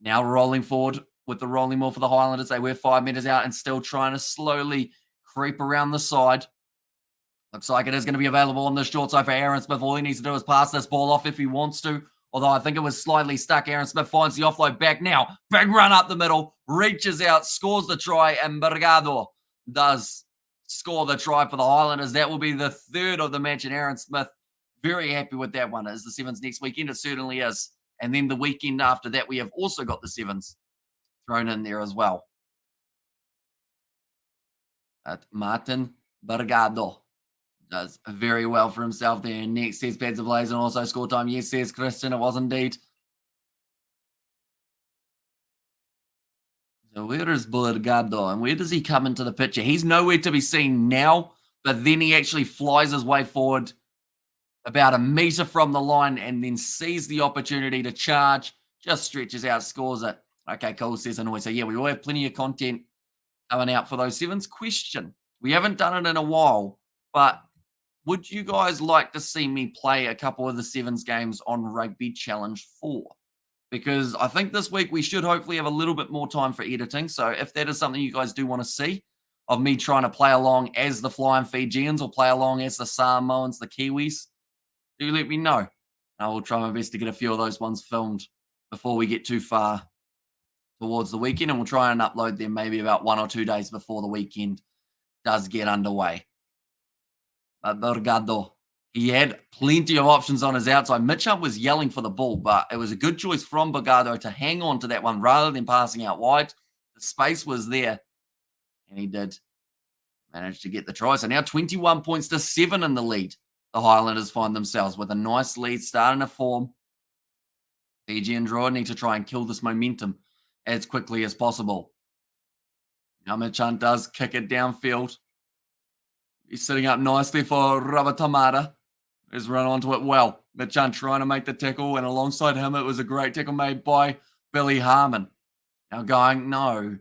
Now rolling forward with the rolling ball for the Highlanders. They were 5 meters out and still trying to slowly creep around the side. Looks like it is going to be available on the short side for Aaron Smith. All he needs to do is pass this ball off if he wants to. Although I think it was slightly stuck. Aaron Smith finds the offload back now. Big run up the middle. Reaches out. Scores the try. And Bergado does score the try for the Highlanders. That will be the 3rd of the match. And Aaron Smith, very happy with that one. Is the sevens next weekend? It certainly is. And then the weekend after that, we have also got the sevens thrown in there as well. At Martin Bergado does very well for himself there. Next says Pads of Blaze and also score time. Yes, says Christian. It was indeed. So where is Bergado and where does he come into the picture? He's nowhere to be seen now, but then he actually flies his way forward about a meter from the line and then sees the opportunity to charge, just stretches out, scores it. Okay, cool, says Hanoi. So yeah, we will have plenty of content coming out for those sevens. Question. We haven't done it in a while, but would you guys like to see me play a couple of the sevens games on Rugby Challenge 4? Because I think this week we should hopefully have a little bit more time for editing. So if that is something you guys do want to see, of me trying to play along as the Flying Fijians or play along as the Samoans, the Kiwis, do let me know. I will try my best to get a few of those ones filmed before we get too far towards the weekend, and we'll try and upload them maybe about 1 or 2 days before the weekend does get underway. But Delgado, he had plenty of options on his outside. Mitch Hunt was yelling for the ball, but it was a good choice from Delgado to hang on to that one rather than passing out wide. The space was there, and he did manage to get the try. So now 21 points to 7 in the lead. The Highlanders find themselves with a nice lead starting to form. Fijian Drua need to try and kill this momentum as quickly as possible. Now Mitch Hunt does kick it downfield. He's sitting up nicely for Rabatamata, who's run onto it well. Mitch Hunt trying to make the tackle, and alongside him, it was a great tackle made by Billy Harmon. Now going, no.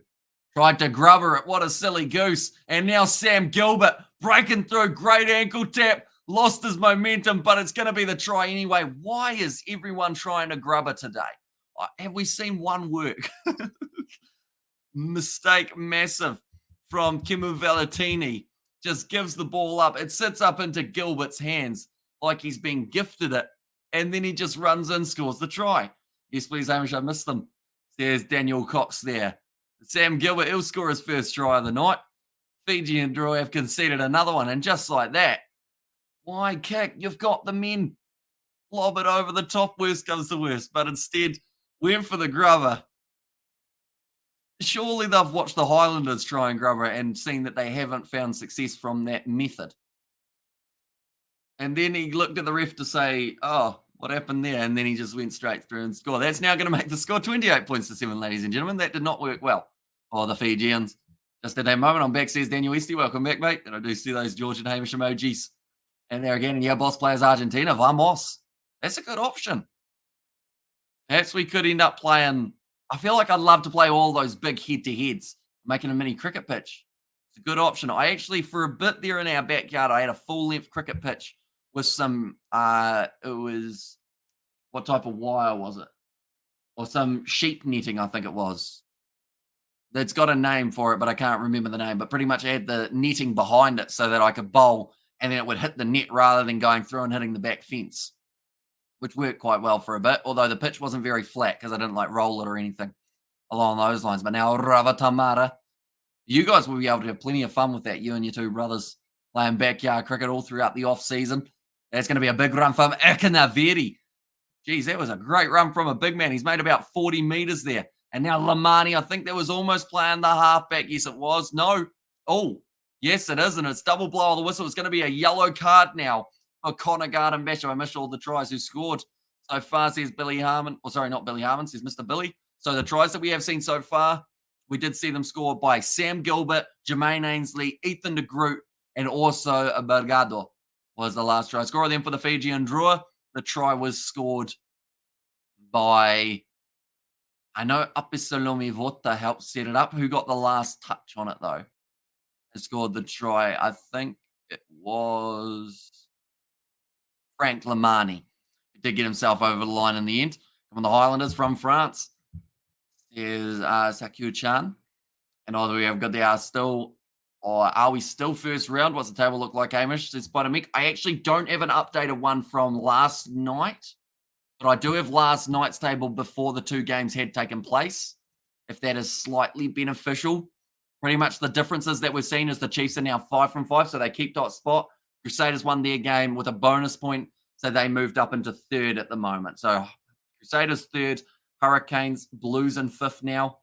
Tried to grubber it. What a silly goose. And now Sam Gilbert breaking through. Great ankle tap. Lost his momentum, but it's going to be the try anyway. Why is everyone trying to grubber today? Have we seen one work? Mistake massive from Kimu Valentini. Just gives the ball up. It sits up into Gilbert's hands like he's been gifted it. And then he just runs in, scores the try. Yes, please, Hamish, I missed them. There's Daniel Cox there. Sam Gilbert, he'll score his first try of the night. Fijian Drua have conceded another one. And just like that, why kick? You've got the men. Lob it over the top, worst comes to worst. But instead, went for the grubber. Surely they've watched the Highlanders try and grubber and seen that they haven't found success from that method. And then he looked at the ref to say, oh, what happened there? And then he just went straight through and scored. That's now going to make the score 28 points to 7, ladies and gentlemen. That did not work well for the Fijians. Just at that moment, I'm back, says Daniel Esty. Welcome back, mate. And I do see those George and Hamish emojis. And there again, yeah, boss players Argentina. Vamos. That's a good option. Perhaps we could end up playing. I feel like I'd love to play all those big head-to-heads, making a mini cricket pitch. It's a good option. I actually, for a bit there in our backyard, I had a full-length cricket pitch with some, it was, what type of wire was it? Or some sheep netting, I think it was. It's got a name for it, but I can't remember the name. But pretty much I had the netting behind it so that I could bowl, and then it would hit the net rather than going through and hitting the back fence, which worked quite well for a bit, although the pitch wasn't very flat because I didn't like roll it or anything along those lines. But now Ravatamara, you guys will be able to have plenty of fun with that, you and your two brothers playing backyard cricket all throughout the off-season. That's going to be a big run from Ikanaveri. Geez, that was a great run from a big man. He's made about 40 metres there. And now Lamani, I think that was almost playing the halfback. Yes, it was. No. Oh, yes, it is. And it's double blow of the whistle. It's going to be a yellow card now for Connor Garden Basher. I missed all the tries who scored so far, says Billy Harmon. Or sorry, not Billy Harmon, says Mr. Billy. So the tries that we have seen so far, we did see them scored by Sam Gilbert, Jermaine Ainsley, Ethan de Groot, and also Bergado was the last try scorer. Then for the Fijian Drua, the try was scored by, I know Apisalomi Vota helped set it up. Who got the last touch on it, though? Who scored the try? I think it was Frank Lamani. He did get himself over the line in the end. From the Highlanders from France is Sakyu Chan. And either we have got the still, or are we still first round? What's the table look like, Hamish? Says Spider-Mick. I actually don't have an updated one from last night, but I do have last night's table before the two games had taken place, if that is slightly beneficial. Pretty much the differences that we've seen is the Chiefs are now 5 from 5, so they keep top spot. Crusaders won their game with a bonus point, so they moved up into third at the moment. So Crusaders third, Hurricanes, Blues in fifth now,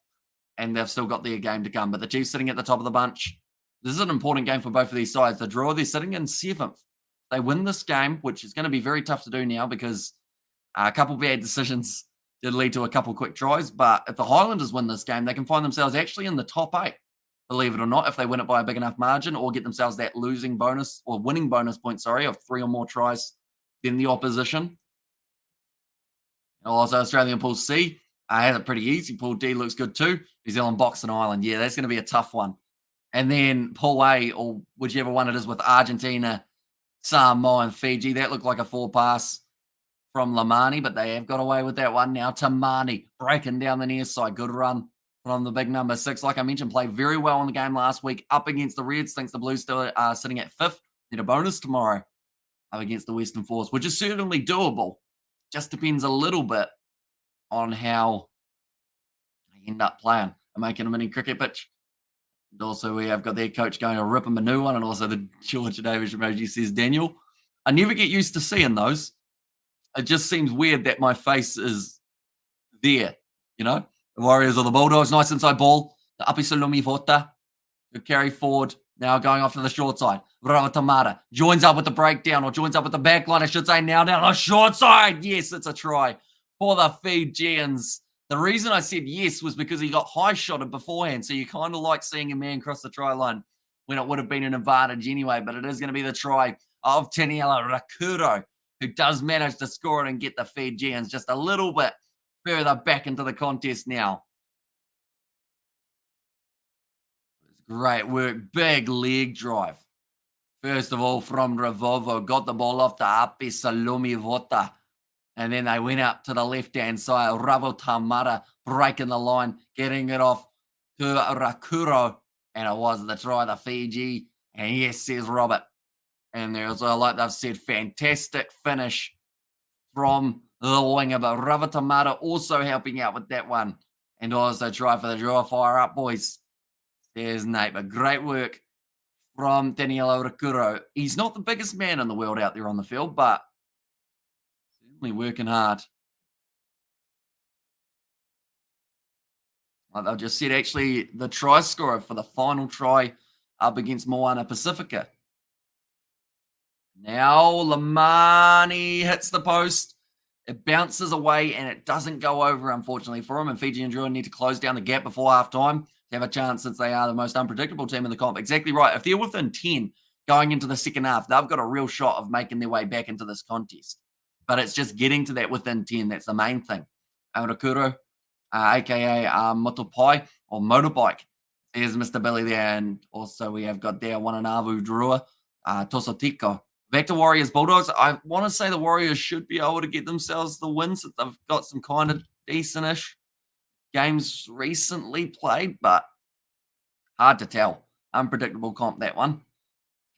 and they've still got their game to come. But the Chiefs sitting at the top of the bunch. This is an important game for both of these sides. The Drua, they're sitting in 7th. They win this game, which is going to be very tough to do now because a couple bad decisions did lead to a couple quick tries. But if the Highlanders win this game, they can find themselves actually in the top 8, believe it or not, if they win it by a big enough margin or get themselves that losing bonus or winning bonus point, of 3 or more tries than the opposition. And also Australian Pool C has it pretty easy. Pool D looks good too. New Zealand, Boxing Island. Yeah, that's going to be a tough one. And then Pool A, or whichever one it is with Argentina, Samoa, and Fiji. That looked like a 4-pass from Lamani, but they have got away with that one now. Tamani breaking down the near side. Good run from the big number 6. Like I mentioned, played very well in the game last week up against the Reds. Thinks the Blues still are sitting at 5th. Need a bonus tomorrow up against the Western Force, which is certainly doable. Just depends a little bit on how they end up playing and making a mini cricket pitch. And also, we have got their coach going to rip him a new one, and also the Georgia Davis emoji says, Daniel, I never get used to seeing those. It just seems weird that my face is there, you know? The Warriors or the Bulldogs, nice inside ball. The Api Salumi Vota, good carry forward. Now going off to the short side. Bravo Tamara joins up with the breakdown, or joins up with the back line, I should say, now down the short side. Yes, it's a try for the Fijians. The reason I said yes was because he got high shotted beforehand. So you kind of like seeing a man cross the try line when it would have been an advantage anyway. But it is going to be the try of Taniela Rakuro, who does manage to score it and get the Fijians just a little bit further back into the contest now. Great work. Big leg drive. First of all, from Ravovo, got the ball off to Api Salumi Vota. And then they went up to the left-hand side. Ravo Tamara breaking the line, getting it off to Rakuro. And it was the try, the Fiji. And yes, says Robert. And there's, like they've said, fantastic finish from the winger. But Ravo Tamara also helping out with that one. And also try for the Drua. Fire up, boys. There's Nate. But great work from Daniela Rakuro. He's not the biggest man in the world out there on the field, but certainly working hard. Like I've just said, actually, the try scorer for the final try up against Moana Pacifica. Now Lamani hits the post. It bounces away and it doesn't go over, unfortunately, for him. And Fijian Drua need to close down the gap before halftime to have a chance, since they are the most unpredictable team in the comp. Exactly right. If they're within 10 going into the second half, they've got a real shot of making their way back into this contest. But it's just getting to that within 10. That's the main thing. Aorakuro, a.k.a. Motopai or Motorbike. There's Mr. Billy there. And also we have got there Wananavu Drua, Tosotiko. Back to Warriors Bulldogs. I want to say the Warriors should be able to get themselves the win, since they've got some kind of decent-ish games recently played, but hard to tell. Unpredictable comp, that one.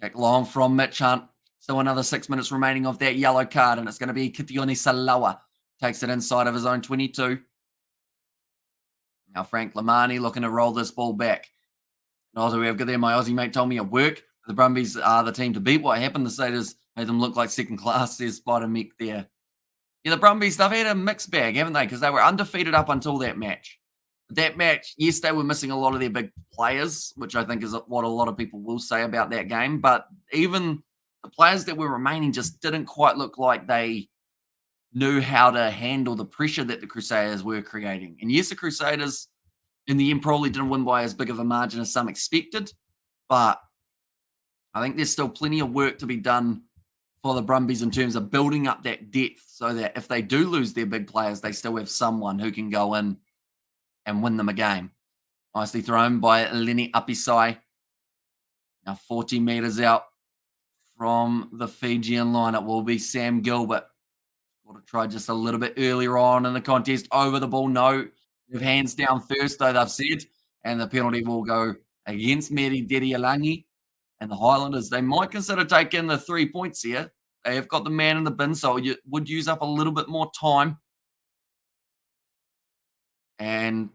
Kick long from Mitch Hunt. Still another 6 minutes remaining of that yellow card, and it's going to be Kitione Salawa. Takes it inside of his own 22. Now Frank Lamani looking to roll this ball back. And also we have got there, my Aussie mate told me at work, the Brumbies are the team to beat. What happened? The Satyrs made them look like second class, says Spider Mick there. Yeah, the Brumbies, they've had a mixed bag, haven't they? Because they were undefeated up until that match. That match, yes, they were missing a lot of their big players, which I think is what a lot of people will say about that game. But even the players that were remaining just didn't quite look like they knew how to handle the pressure that the Crusaders were creating. And yes, the Crusaders in the end probably didn't win by as big of a margin as some expected, but I think there's still plenty of work to be done for the Brumbies in terms of building up that depth, so that if they do lose their big players, they still have someone who can go in and win them a game. Nicely thrown by Lenny Apisai. Now 40 metres out from the Fijian line. It will be Sam Gilbert. Got to try just a little bit earlier on in the contest. Over the ball, no. With hands down first, though, they've said. And the penalty will go against Meri Dedialangi. And the Highlanders, they might consider taking the 3 points here. They have got the man in the bin, so it would use up a little bit more time. And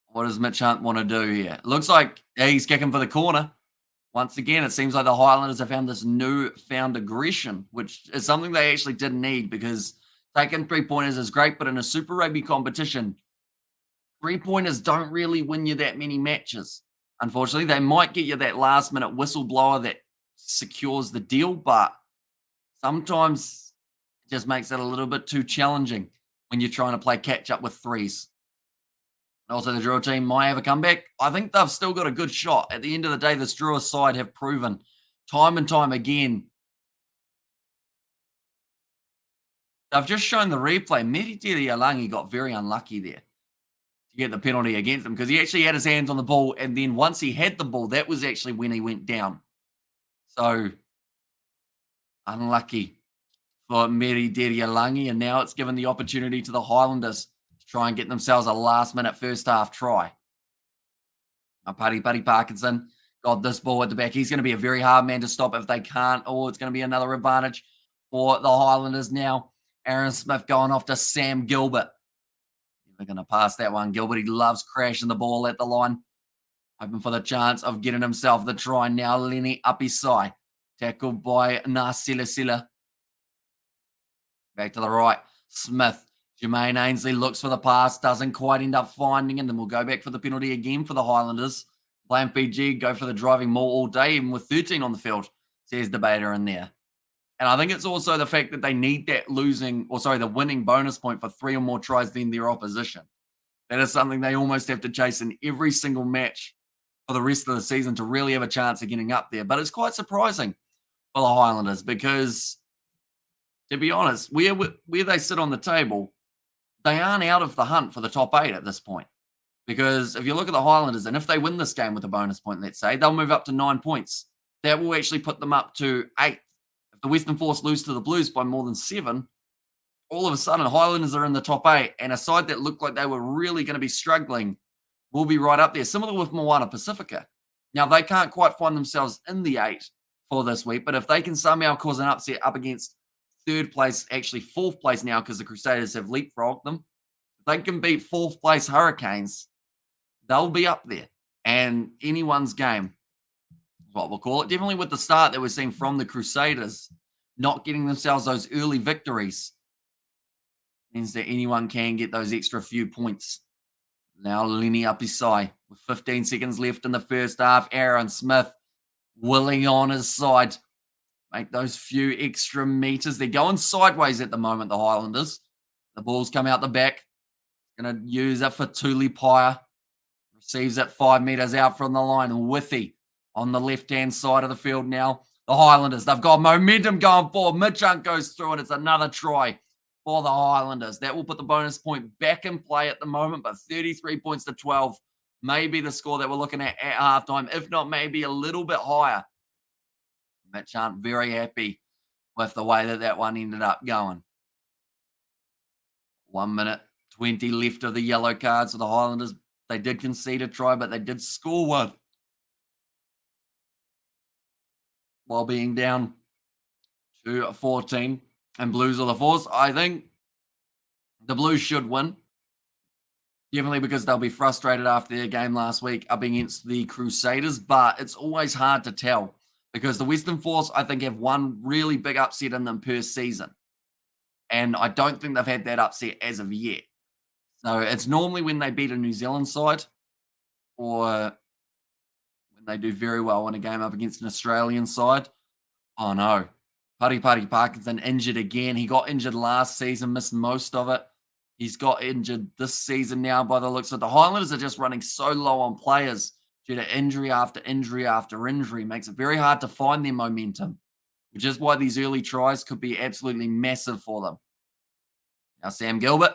what does Mitch Hunt want to do here? Looks like he's kicking for the corner. Once again, it seems like the Highlanders have found this newfound aggression, which is something they actually didn't need, because taking 3-pointers is great, but in a Super Rugby competition, 3-pointers don't really win you that many matches. Unfortunately, they might get you that last-minute whistleblower that secures the deal, but sometimes it just makes it a little bit too challenging when you're trying to play catch-up with threes. Also, the Drua team might have a comeback. I think they've still got a good shot. At the end of the day, this Drua side have proven time and time again. They've just shown the replay. Meri Alangi got very unlucky there to get the penalty against him, because he actually had his hands on the ball, and then once he had the ball, that was actually when he went down. So, unlucky for Meri Alangi, and now it's given the opportunity to the Highlanders to try and get themselves a last-minute first-half try. Paddy Parkinson got this ball at the back. He's going to be a very hard man to stop if they can't. Oh, it's going to be another advantage for the Highlanders now. Aaron Smith going off to Sam Gilbert. They're going to pass that one. Gilbert, he loves crashing the ball at the line. Hoping for the chance of getting himself the try now. Lenny Apisai. Tackled by Nasilasila. Back to the right. Smith. Jermaine Ainsley looks for the pass. Doesn't quite end up finding it. And then we'll go back for the penalty again for the Highlanders. Playing Fiji, go for the driving maul all day, even with 13 on the field, says Debater in there. And I think it's also the fact that they need that the winning bonus point for 3 or more tries than their opposition. That is something they almost have to chase in every single match for the rest of the season to really have a chance of getting up there. But it's quite surprising for the Highlanders because, to be honest, where they sit on the table, they aren't out of the hunt for the top 8 at this point. Because if you look at the Highlanders, and if they win this game with a bonus point, let's say, they'll move up to 9 points. That will actually put them up to 8th. If the Western Force lose to the Blues by more than 7, all of a sudden, Highlanders are in the top 8, and a side that looked like they were really going to be struggling will be right up there. Similar with Moana Pacifica. Now, they can't quite find themselves in the 8 for this week, but if they can somehow cause an upset up against 3rd place, actually 4th place now because the Crusaders have leapfrogged them, if they can beat 4th place Hurricanes, they'll be up there. And anyone's game, what we'll call it, definitely with the start that we're seeing from the Crusaders, not getting themselves those early victories, means that anyone can get those extra few points. Now Lenny Apisai with 15 seconds left in the first half. Aaron Smith willing on his side. Make those few extra meters. They're going sideways at the moment, the Highlanders. The ball's come out the back. Going to use it for Tuli Paya. Receives it 5 meters out from the line. Withy on the left-hand side of the field now. The Highlanders, they've got momentum going forward. Mid-junk goes through, and it's another try for the Highlanders. That will put the bonus point back in play at the moment, but 33 points to 12 may be the score that we're looking at halftime, if not maybe a little bit higher. Mitch aren't very happy with the way that one ended up going. 1 minute, 20 left of the yellow cards for the Highlanders. They did concede a try, but they did score one while being down to 14. And Blues are the Force. I think the Blues should win. Definitely because they'll be frustrated after their game last week up against the Crusaders. But it's always hard to tell because the Western Force, I think, have one really big upset in them per season. And I don't think they've had that upset as of yet. So it's normally when they beat a New Zealand side or when they do very well in a game up against an Australian side. Oh, no. Paddy Parkinson injured again. He got injured last season, missed most of it. He's got injured this season now by the looks of it. The Highlanders are just running so low on players due to injury after injury after injury. Makes it very hard to find their momentum, which is why these early tries could be absolutely massive for them. Now Sam Gilbert,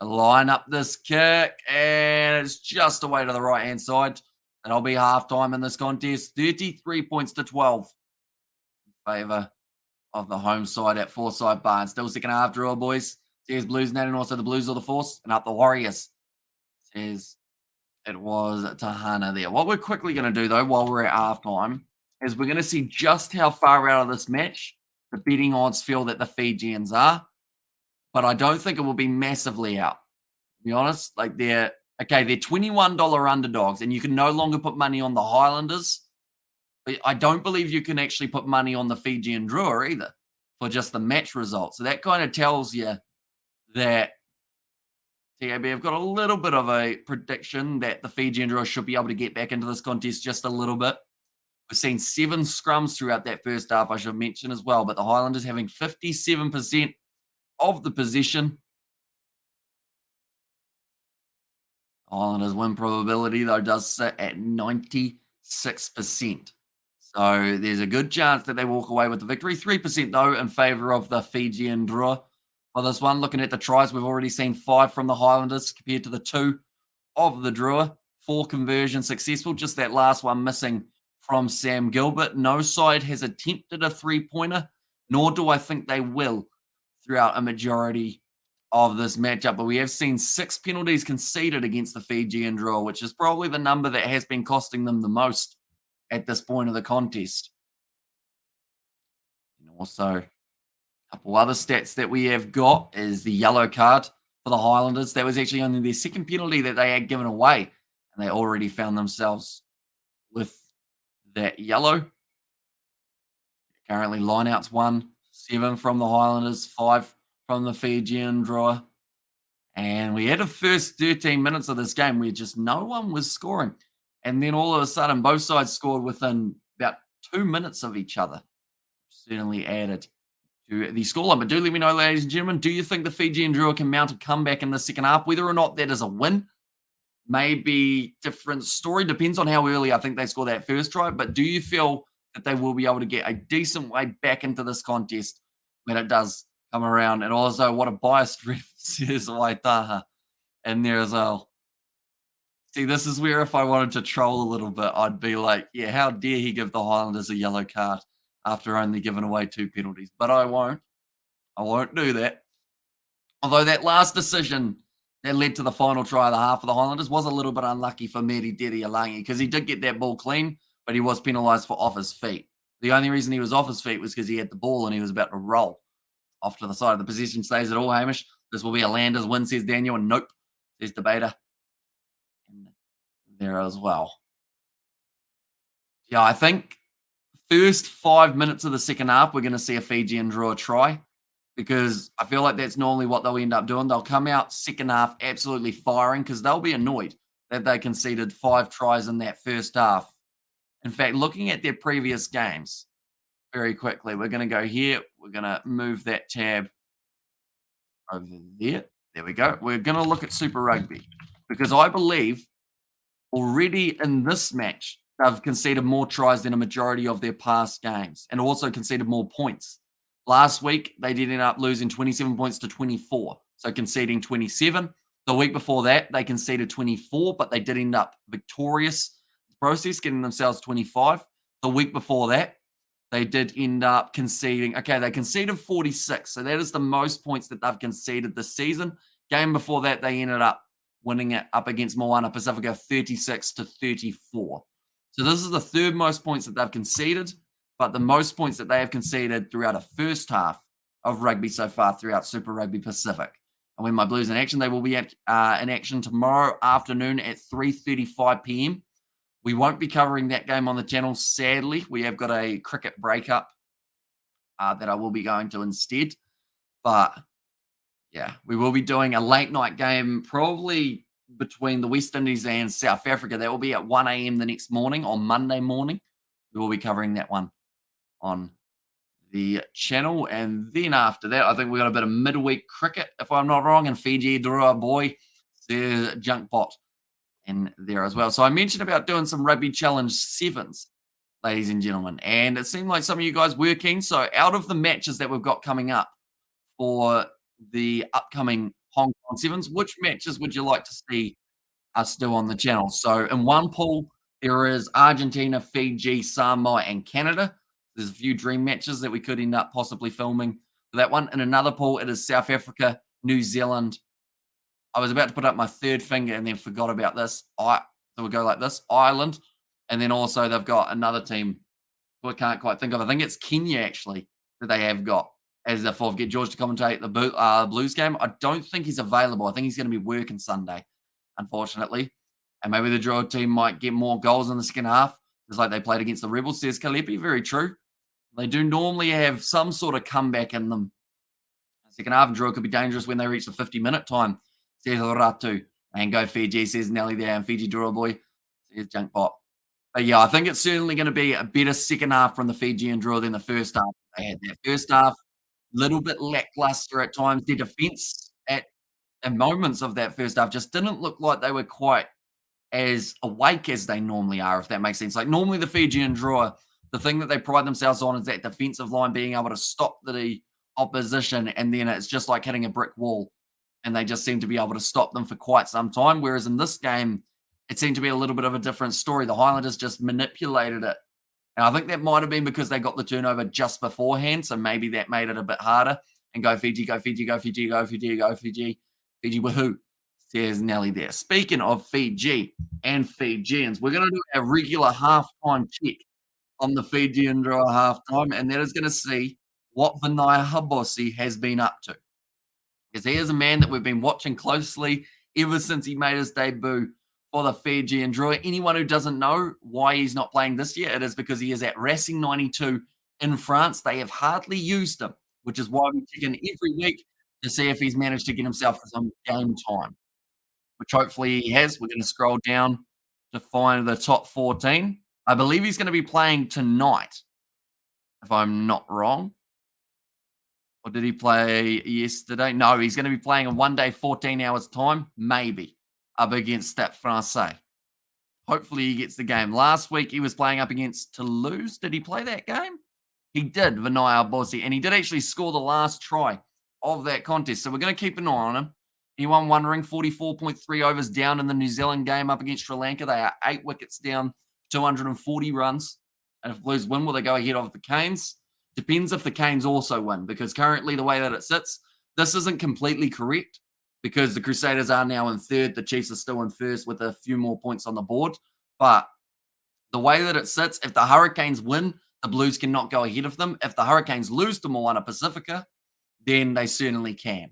line up this kick, and it's just away to the right-hand side. That'll be halftime in this contest. 33 points to 12 in favour of the home side at Forsyth Barr. Still second half draw, boys. Says Blues Net and also the Blues of the Force. And up the Warriors. Says it was Tahana there. What we're quickly going to do, though, while we're at halftime, is we're going to see just how far out of this match the betting odds feel that the Fijians are. But I don't think it will be massively out. To be honest, like they're $21 underdogs, and you can no longer put money on the Highlanders. I don't believe you can actually put money on the Fijian Drua either for just the match result. So that kind of tells you that TAB have got a little bit of a prediction that the Fijian Drua should be able to get back into this contest just a little bit. We've seen 7 scrums throughout that first half, I should mention as well, but the Highlanders having 57% of the possession. Highlanders win probability, though, does sit at 96%. So there's a good chance that they walk away with the victory. 3%, though, in favour of the Fijian Drua. For this one, looking at the tries, we've already seen 5 from the Highlanders compared to the 2 of the Drua. 4 conversions successful, just that last one missing from Sam Gilbert. No side has attempted a 3-pointer, nor do I think they will throughout a majority of this matchup, but we have seen 6 penalties conceded against the Fijian Drua, which is probably the number that has been costing them the most at this point of the contest. And also, a couple other stats that we have got is the yellow card for the Highlanders. That was actually only their second penalty that they had given away, and they already found themselves with that yellow. Currently, lineouts 1, 7 from the Highlanders, 5 from the Fijian Drua. And we had the first 13 minutes of this game where just no one was scoring. And then all of a sudden, both sides scored within about 2 minutes of each other. Certainly added to the scoreline. But do let me know, ladies and gentlemen, do you think the Fijian Drua can mount a comeback in the second half? Whether or not that is a win, maybe different story. Depends on how early I think they score that first try. But do you feel that they will be able to get a decent way back into this contest when it does come around? And also, what a biased ref says Waitaha in there as well. See, this is where if I wanted to troll a little bit, I'd be like, yeah, how dare he give the Highlanders a yellow card after only giving away 2 penalties? But I won't. I won't do that. Although that last decision that led to the final try of the half of the Highlanders was a little bit unlucky for Meri Deri Alangi because he did get that ball clean, but he was penalised for off his feet. The only reason he was off his feet was because he had the ball and he was about to roll off to the side. The position stays at all, Hamish. This will be a Landers win, says Daniel, and nope, says Debater. And there as well. Yeah, I think first 5 minutes of the second half, we're going to see a Fijian Drua try because I feel like that's normally what they'll end up doing. They'll come out second half absolutely firing because they'll be annoyed that they conceded 5 tries in that first half. In fact, looking at their previous games very quickly, we're going to go here. We're going to move that tab over there. There we go. We're going to look at Super Rugby because I believe already in this match, they've conceded more tries than a majority of their past games and also conceded more points. Last week, they did end up losing 27 points to 24, so conceding 27. The week before that, they conceded 24, but they did end up victorious in the process, getting themselves 25. The week before that, they did end up conceding. Okay, they conceded 46, so that is the most points that they've conceded this season. Game before that, they ended up winning it up against Moana Pacifica 36 to 34. So this is the third most points that they've conceded, but the most points that they have conceded throughout a first half of rugby so far throughout Super Rugby Pacific. And when my Blues in action, they will be in action tomorrow afternoon at 3:35 p.m. We won't be covering that game on the channel, sadly. We have got a cricket breakup that I will be going to instead. But yeah, we will be doing a late night game probably between the West Indies and South Africa. That will be at 1 a.m. the next morning, on Monday morning. We will be covering that one on the channel. And then after that, I think we got a bit of midweek cricket, if I'm not wrong, and Fiji Drua boy, there's Junkbot in there as well. So I mentioned about doing some Rugby Challenge 7s, ladies and gentlemen, and it seemed like some of you guys were keen. So out of the matches that we've got coming up for the upcoming Hong Kong 7s, which matches would you like to see us do on the channel? So in one pool, there is Argentina, Fiji, Samoa, and Canada. There's a few dream matches that we could end up possibly filming for that one. In another pool, it is South Africa, New Zealand. I was about to put up my third finger and then forgot about this. So we'll go like this, Ireland. And then also they've got another team who I can't quite think of. I think it's Kenya, actually, that they have got as the fourth. Get George to commentate the Blues game. I don't think he's available. I think he's going to be working Sunday, unfortunately. And maybe the Drua team might get more goals in the second half, just like they played against the Rebels, says Kalepi. Very true. They do normally have some sort of comeback in them. The second half, and Drua could be dangerous when they reach the 50-minute time, says Ratu. And go Fiji, says Nelly there, and Fiji Drua boy, says Junkbot. But yeah, I think it's certainly going to be a better second half from the Fijian Drua than the first half. They had that first half, little bit lackluster at times. Their defense at moments of that first half just didn't look like they were quite as awake as they normally are, if that makes sense. Like normally the Fijian Drua, the thing that they pride themselves on is that defensive line being able to stop the opposition, and then it's just like hitting a brick wall, and they just seem to be able to stop them for quite some time. Whereas in this game, it seemed to be a little bit of a different story. The Highlanders just manipulated it. And I think that might have been because they got the turnover just beforehand, so maybe that made it a bit harder. and go Fiji, go Fiji, go Fiji, go Fiji, go Fiji. Fiji, woohoo, says Nelly there. Speaking of Fiji and Fijians, we're going to do a regular halftime check on the Fijian Drua halftime, and that is going to see what Vinaya Habossi has been up to. Because he is a man that we've been watching closely ever since he made his debut for the Fijian Drua. Anyone who doesn't know why he's not playing this year, it is because he is at Racing 92 in France. They have hardly used him, which is why we check in every week to see if he's managed to get himself some game time, which hopefully he has. We're going to scroll down to find the top 14. I believe he's going to be playing tonight, if I'm not wrong. Or did he play yesterday? No, he's going to be playing in 1 day, 14 hours time, maybe, up against Stade Francais. Hopefully he gets the game. Last week he was playing up against Toulouse. Did he play that game? He did, Vinaya Habossi, and he did actually score the last try of that contest. So we're going to keep an eye on him. Anyone wondering, 44.3 overs down in the New Zealand game up against Sri Lanka. They are 8 wickets down, 240 runs. And if Blues win, will they go ahead of the Canes? Depends if the Canes also win, because currently the way that it sits, this isn't completely correct because the Crusaders are now in third. The Chiefs are still in first with a few more points on the board. But the way that it sits, if the Hurricanes win, the Blues cannot go ahead of them. If the Hurricanes lose to Moana Pacifica, then they certainly can.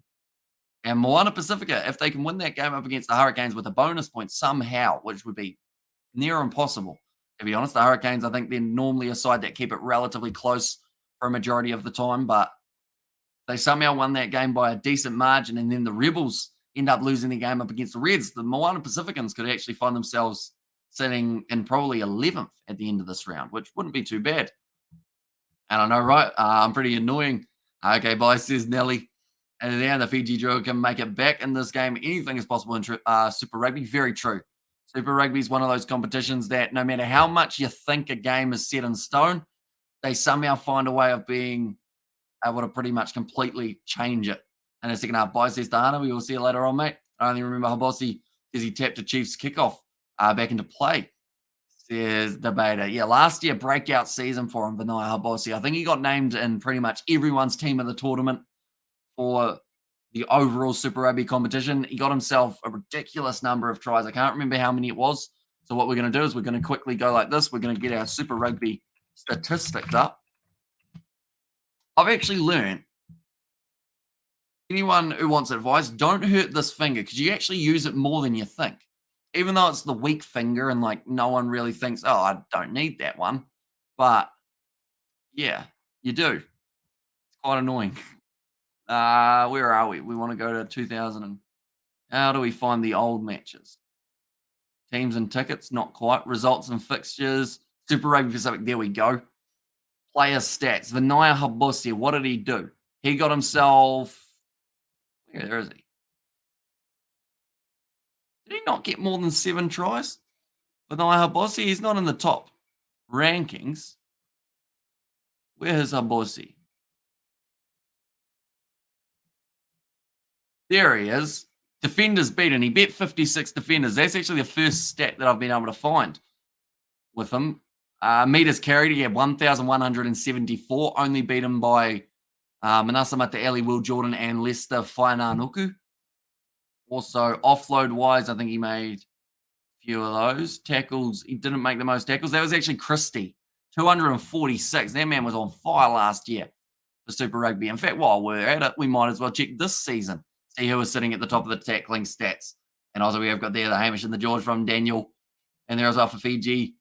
And Moana Pacifica, if they can win that game up against the Hurricanes with a bonus point somehow, which would be near impossible, to be honest. The Hurricanes, I think they're normally a side that keep it relatively close for a majority of the time, but they somehow won that game by a decent margin, and then the Rebels end up losing the game up against the Reds. The Moana Pacificans could actually find themselves sitting in probably 11th at the end of this round, which wouldn't be too bad. And I know, right? I'm pretty annoying. Okay, bye, says Nelly. And then the Fiji Drua can make it back in this game. Anything is possible in Super Rugby. Very true. Super Rugby is one of those competitions that no matter how much you think a game is set in stone, they somehow find a way of being able to pretty much completely change it. And the second half, bye, says Dana. We will see you later on, mate. I only remember Habossi because he tapped a Chiefs kickoff back into play, says Debater. Yeah, last year, breakout season for him, Vinaya Habossi. I think he got named in pretty much everyone's team of the tournament for the overall Super Rugby competition. He got himself a ridiculous number of tries. I can't remember how many it was. So what we're going to do is we're going to quickly go like this. We're going to get our Super Rugby statistics up. I've actually learned, anyone who wants advice, don't hurt this finger because you actually use it more than you think. Even though it's the weak finger and like no one really thinks, oh, I don't need that one. But yeah, you do. It's quite annoying. Where are we? We want to go to 2000. And how do we find the old matches? Teams and tickets, not quite. Results and fixtures. Super Rugby Pacific, there we go. Player stats. Vinaya Habossi, what did he do? He got himself... Where is he? Did he not get more than 7 tries? Vinaya Habossi, he's not in the top rankings. Where is Habossi? There he is. Defenders beaten. He beat 56 defenders. That's actually the first stat that I've been able to find with him. Meters carried, he had 1,174. Only beaten by Manasa Mataele, Will Jordan, and Lester Whainānuku. Also, offload-wise, I think he made a few of those. Tackles, he didn't make the most tackles. That was actually Christie, 246. That man was on fire last year for Super Rugby. In fact, while we're at it, we might as well check this season. See who was sitting at the top of the tackling stats. And also we have got there the Hamish and the George from Daniel. And there as well for Fiji.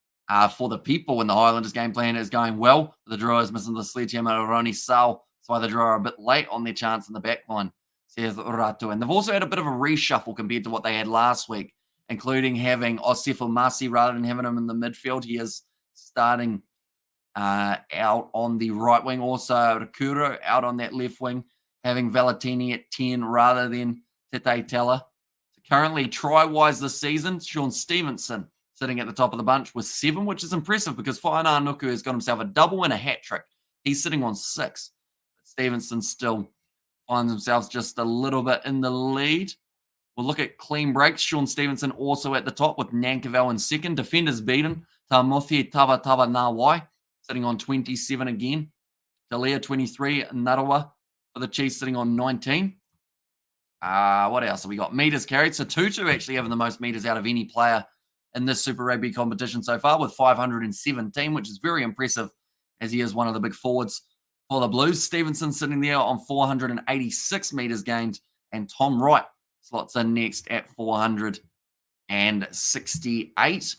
For the people in the Highlanders game plan is going well. The Drua is missing the sledgehammer of Roni Sal. That's why the Drua are a bit late on their chance in the back line, says Ratu. And they've also had a bit of a reshuffle compared to what they had last week, including having Osefo Masi rather than having him in the midfield. He is starting out on the right wing. Also, Rakuro out on that left wing, having Valentini at 10 rather than Tete Tella. So currently, try-wise this season, Sean Stevenson sitting at the top of the bunch with 7, which is impressive because Whainānuku has got himself a double and a hat trick. He's sitting on 6. But Stevenson still finds himself just a little bit in the lead. We'll look at clean breaks. Sean Stevenson also at the top with Nankerval in second. Defenders beaten. Tamothi Tava Nawai sitting on 27 again. Dalia 23. Narawa for the Chiefs, sitting on 19. What else have we got? Meters carried. So Tutu actually having the most meters out of any player in this Super Rugby competition so far with 517, which is very impressive as he is one of the big forwards for the Blues. Stevenson sitting there on 486 meters gained, and Tom Wright slots in next at 468.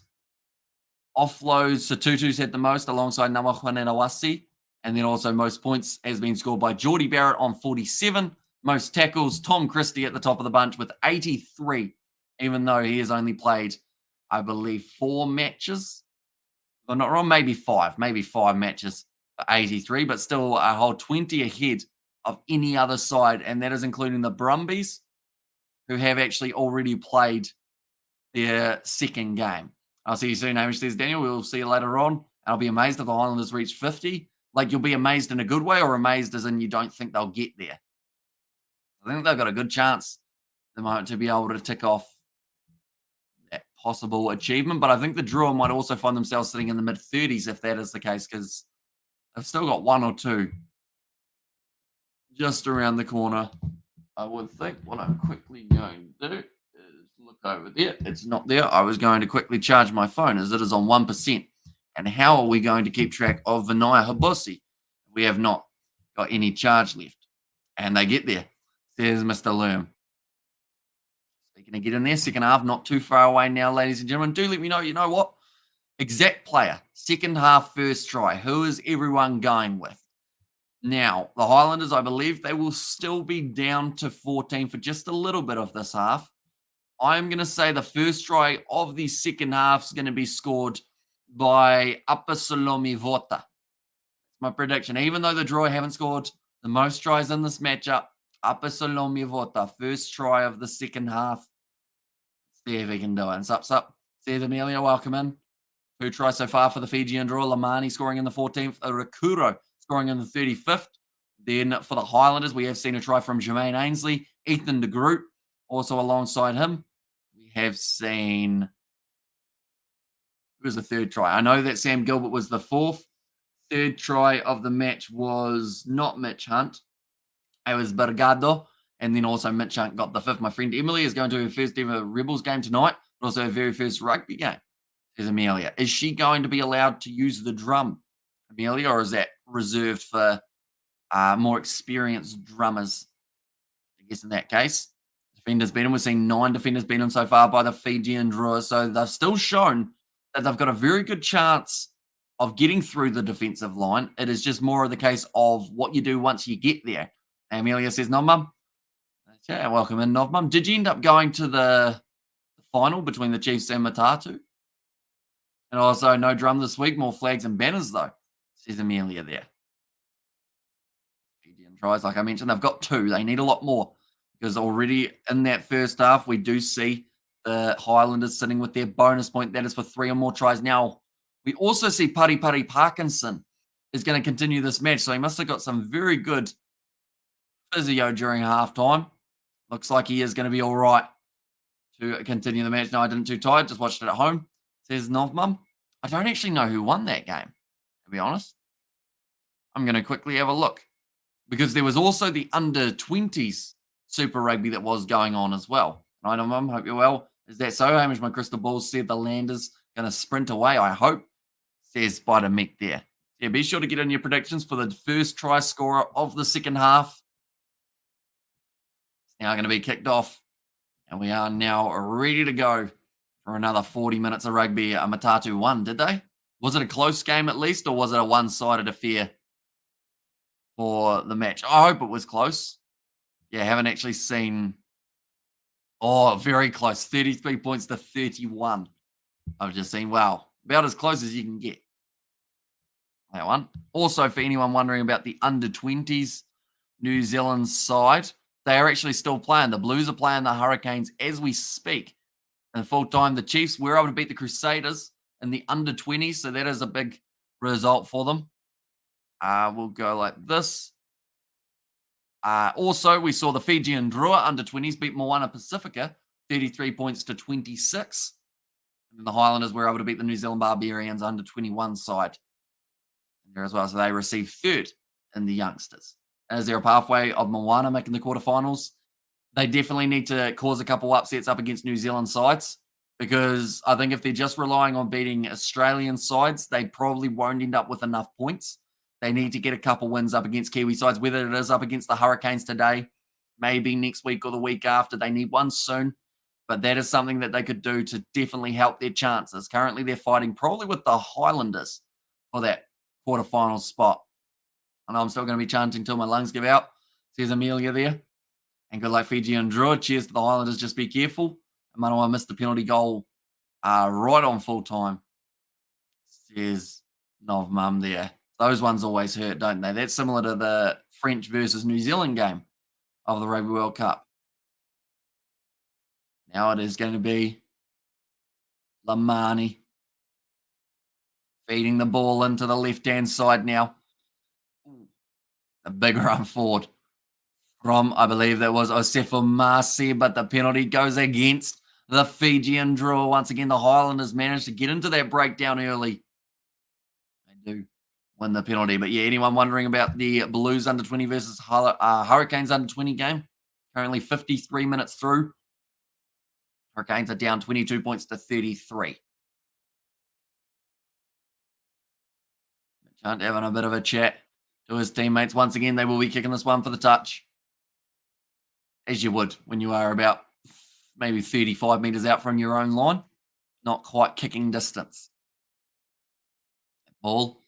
Offloads, so Tutu's had the most alongside Namajuanenawasi, and then also most points has been scored by Geordie Barrett on 47. Most tackles, Tom Christie at the top of the bunch with 83, even though he has only played, I believe, 4 matches. If I'm not wrong, maybe 5 matches for 83, but still a whole 20 ahead of any other side, and that is including the Brumbies, who have actually already played their second game. I'll see you soon, Hamish, says Daniel. We'll see you later on. I'll be amazed if the Highlanders reach 50. Like, you'll be amazed in a good way, or amazed as in you don't think they'll get there? I think they've got a good chance at the moment to be able to tick off that possible achievement. But I think the Drua might also find themselves sitting in the mid-30s if that is the case, because they've still got 1 or 2 just around the corner. I would think what I'm quickly going to do is look over there. It's not there. I was going to quickly charge my phone as it is on 1%. And how are we going to keep track of Vinaya Habusi? We have not got any charge left. And they get there. There's Mr. Lerm. Speaking of get in there, second half, not too far away now, ladies and gentlemen. Do let me know, you know what? Exact player, second half, first try. Who is everyone going with? Now, the Highlanders, I believe they will still be down to 14 for just a little bit of this half. I'm going to say the first try of the second half is going to be scored by Apasalomi Vota. That's my prediction. Even though the Drua haven't scored the most tries in this matchup, Apasalomi Vota, first try of the second half. See if he can do it. And sup. Says Amelia, welcome in. 2 tries so far for the Fijian Drua. Lamani scoring in the 14th. Rakuro scoring in the 35th. Then for the Highlanders, we have seen a try from Jermaine Ainsley. Ethan de Groot also alongside him. We have seen... Who was the third try? I know that Sam Gilbert was the 4th. Third try of the match was not Mitch Hunt. It was Bergado. And then also Mitch Hunt got the 5th. My friend Emily is going to her first ever Rebels game tonight, but also her very first rugby game. Says Amelia. Is she going to be allowed to use the drum, Amelia, or is that reserved for more experienced drummers? I guess in that case, defenders beaten. We've seen 9 defenders beaten so far by the Fijian Drua, so they've still shown that they've got a very good chance of getting through the defensive line. It is just more of the case of what you do once you get there. Amelia says, Novmum. Okay, welcome in, Novmum. Did you end up going to the final between the Chiefs and Matatu? And also, no drum this week, more flags and banners, though, says Amelia there. Fijian tries, like I mentioned, they've got 2. They need a lot more because already in that first half, we do see the Highlanders sitting with their bonus point. That is for 3 or more tries. Now, we also see Pari Parkinson is going to continue this match, so he must have got some very good physio during halftime. Looks like he is going to be all right to continue the match. No, I didn't too tired. Just watched it at home. Says Novmum. I don't actually know who won that game, to be honest. I'm going to quickly have a look because there was also the under-20s Super Rugby that was going on as well. Right, Novmum? Hope you're well. Is that so, Hamish? My crystal ball said the Landers going to sprint away, I hope, says Spider Mick there. Yeah, be sure to get in your predictions for the first try scorer of the second half. It's now going to be kicked off, and we are now ready to go for another 40 minutes of rugby. Matatu won, did they? Was it a close game at least, or was it a one-sided affair for the match? I hope it was close. Yeah, haven't actually seen... Oh, very close. 33 points to 31. I've just seen, wow, about as close as you can get. That one. Also, for anyone wondering about the under-20s New Zealand side, they are actually still playing. The Blues are playing the Hurricanes as we speak. And full time, the Chiefs were able to beat the Crusaders in the under-20s, so that is a big result for them. We'll go like this. Also, we saw the Fijian Drua under-20s beat Moana Pacifica, 33 points to 26. And then the Highlanders were able to beat the New Zealand Barbarians under-21 side there as well. So they received 3rd in the youngsters as they're a pathway of Moana making the quarterfinals. They definitely need to cause a couple upsets up against New Zealand sides because I think if they're just relying on beating Australian sides, they probably won't end up with enough points. They need to get a couple wins up against Kiwi sides, whether it is up against the Hurricanes today, maybe next week or the week after. They need one soon, but that is something that they could do to definitely help their chances. Currently, they're fighting probably with the Highlanders for that quarterfinal spot. I know I'm still going to be chanting till my lungs give out. Says Amelia there. And good luck, Fijian Drua. Cheers to the Highlanders. Just be careful. And Manawa missed the penalty goal right on full time. Says Nov Mum there. Those ones always hurt, don't they? That's similar to the French versus New Zealand game of the Rugby World Cup. Now it is going to be Lamani feeding the ball into the left-hand side now. A big run forward from, I believe that was Osefo Masi, but the penalty goes against the Fijian Drua. Once again, the Highlanders managed to get into that breakdown early. They do win the penalty. But yeah, anyone wondering about the Blues under 20 versus Hurricanes under 20 game? Currently 53 minutes through. Hurricanes are down 22 points to 33. Chunt having a bit of a chat to his teammates. Once again, they will be kicking this one for the touch. As you would when you are about maybe 35 metres out from your own line. Not quite kicking distance. Ball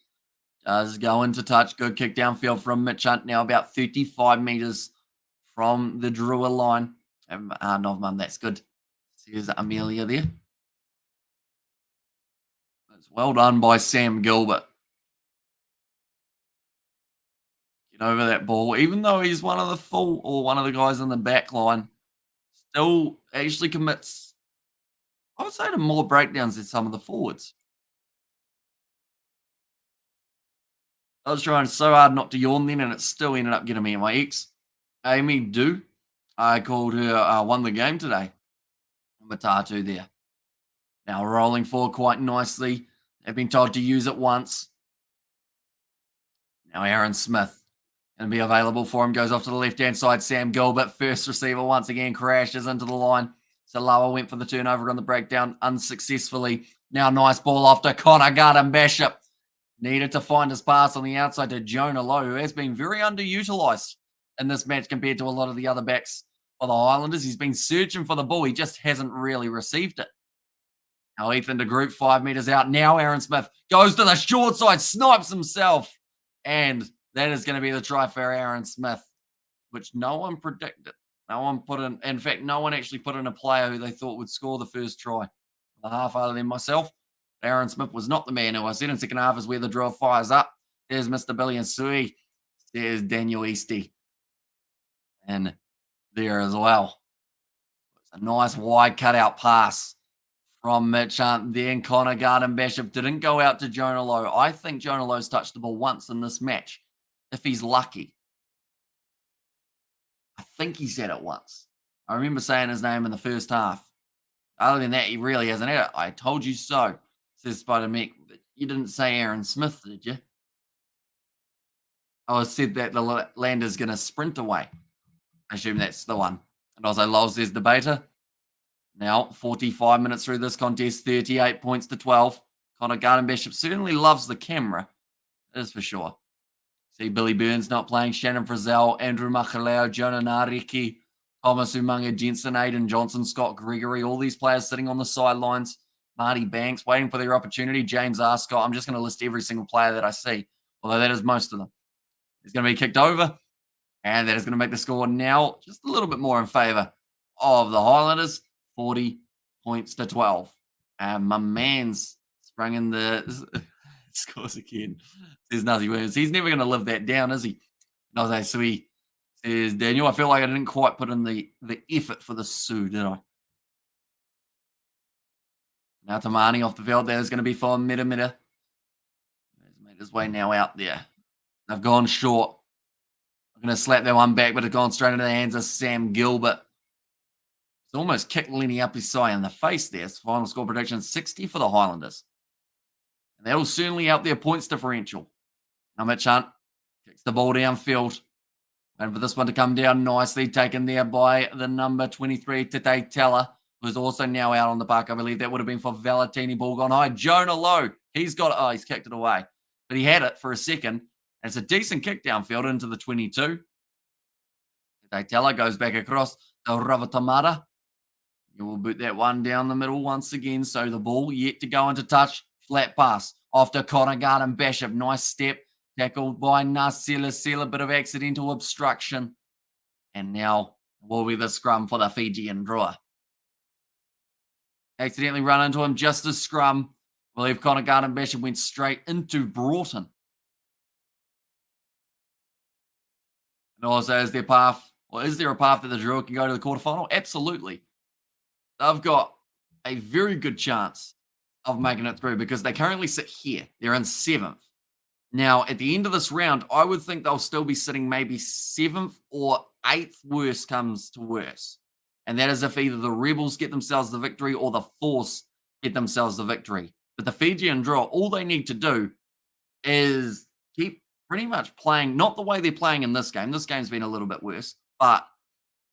does go into touch. Good kick downfield from Mitch Hunt. Now about 35 metres from the Drua line. Novman, that's good. Says Amelia there. That's well done by Sam Gilbert. Get over that ball. Even though he's one of the guys in the back line, still actually commits, I would say, to more breakdowns than some of the forwards. I was trying so hard not to yawn then, and it still ended up getting me. My ex, Amy Do, I called her, won the game today. Matatu there. Now rolling forward quite nicely. They've been told to use it once. Now Aaron Smith going to be available for him. Goes off to the left-hand side. Sam Gilbert, first receiver, once again crashes into the line. Salawa went for the turnover on the breakdown unsuccessfully. Now nice ball off to Connor Garden-Bishop. Needed to find his pass on the outside to Jonah Lowe, who has been very underutilised in this match compared to a lot of the other backs for the Highlanders. He's been searching for the ball. He just hasn't really received it. Now Ethan de Groot 5 metres out. Now Aaron Smith goes to the short side, snipes himself. And that is going to be the try for Aaron Smith, which no one predicted. No one put in fact, no one actually put in a player who they thought would score the first try. The half other than myself. Aaron Smith was not the man who I said in second half is where the draw fires up. There's Mr. Billy and Sui. There's Daniel Eastie. And there as well. It's a nice wide cutout pass from Mitch Hunt. Then Connor Garden-Bishop didn't go out to Jonah Lowe. I think Jonah Lowe's touched the ball once in this match, if he's lucky. I think he said it once. I remember saying his name in the first half. Other than that, he really hasn't had it. I told you so, says Spider Mick. But you didn't say Aaron Smith, did you? I said that the Lander's going to sprint away. I assume that's the one. And also, Lol says debater. Now, 45 minutes through this contest, 38 points to 12. Connor Garden-Bishop certainly loves the camera. That is for sure. See Billy Burns not playing, Shannon Frizzell, Andrew Machaleo, Jonah Nariki, Thomas Umunga, Jensen, Aidan Johnson, Scott Gregory, all these players sitting on the sidelines. Marty Banks waiting for their opportunity. James Arscott. I'm just going to list every single player that I see, although that is most of them. He's going to be kicked over, and that is going to make the score now just a little bit more in favour of the Highlanders. 40 points to 12. And my man's sprung in the scores again. Says Nazi Williams. He's never going to live that down, is he? Nazi Sui says, Daniel, I feel like I didn't quite put in the effort for the Sioux, did I? Now Tamani off the field. There's going to be for Meta. He's made his way now out there. They've gone short. I'm going to slap that one back, but it's gone straight into the hands of Sam Gilbert. It's almost kicked Lenny Apisai in the face there. It's final score prediction 60 for the Highlanders. And that will certainly help their points differential. Now Mitch Hunt kicks the ball downfield. And for this one to come down nicely, taken there by the number 23, Tete Teller, who's also now out on the park. I believe that would have been for Valentini. Ball gone high. Jonah Lowe. He's got it. Oh, he's kicked it away. But he had it for a second. And it's a decent kick downfield into the 22. Tete Teller goes back across to Ravatamata. You will boot that one down the middle once again. So the ball yet to go into touch. Flat pass off to Conagard and Bishop. Nice step. Tackled by Nasila Seal, a bit of accidental obstruction. And now will be the scrum for the Fijian Drua. Accidentally run into him just as scrum. I believe Conagard and Bishop went straight into Broughton. And also, is there a path that the Drua can go to the quarterfinal? Absolutely. They've got a very good chance of making it through because they currently sit here. They're in 7th. Now, at the end of this round, I would think they'll still be sitting maybe 7th or 8th worst comes to worst. And that is if either the Rebels get themselves the victory or the Force get themselves the victory. But the Fijian Drua, all they need to do is keep pretty much playing, not the way they're playing in this game. This game's been a little bit worse. But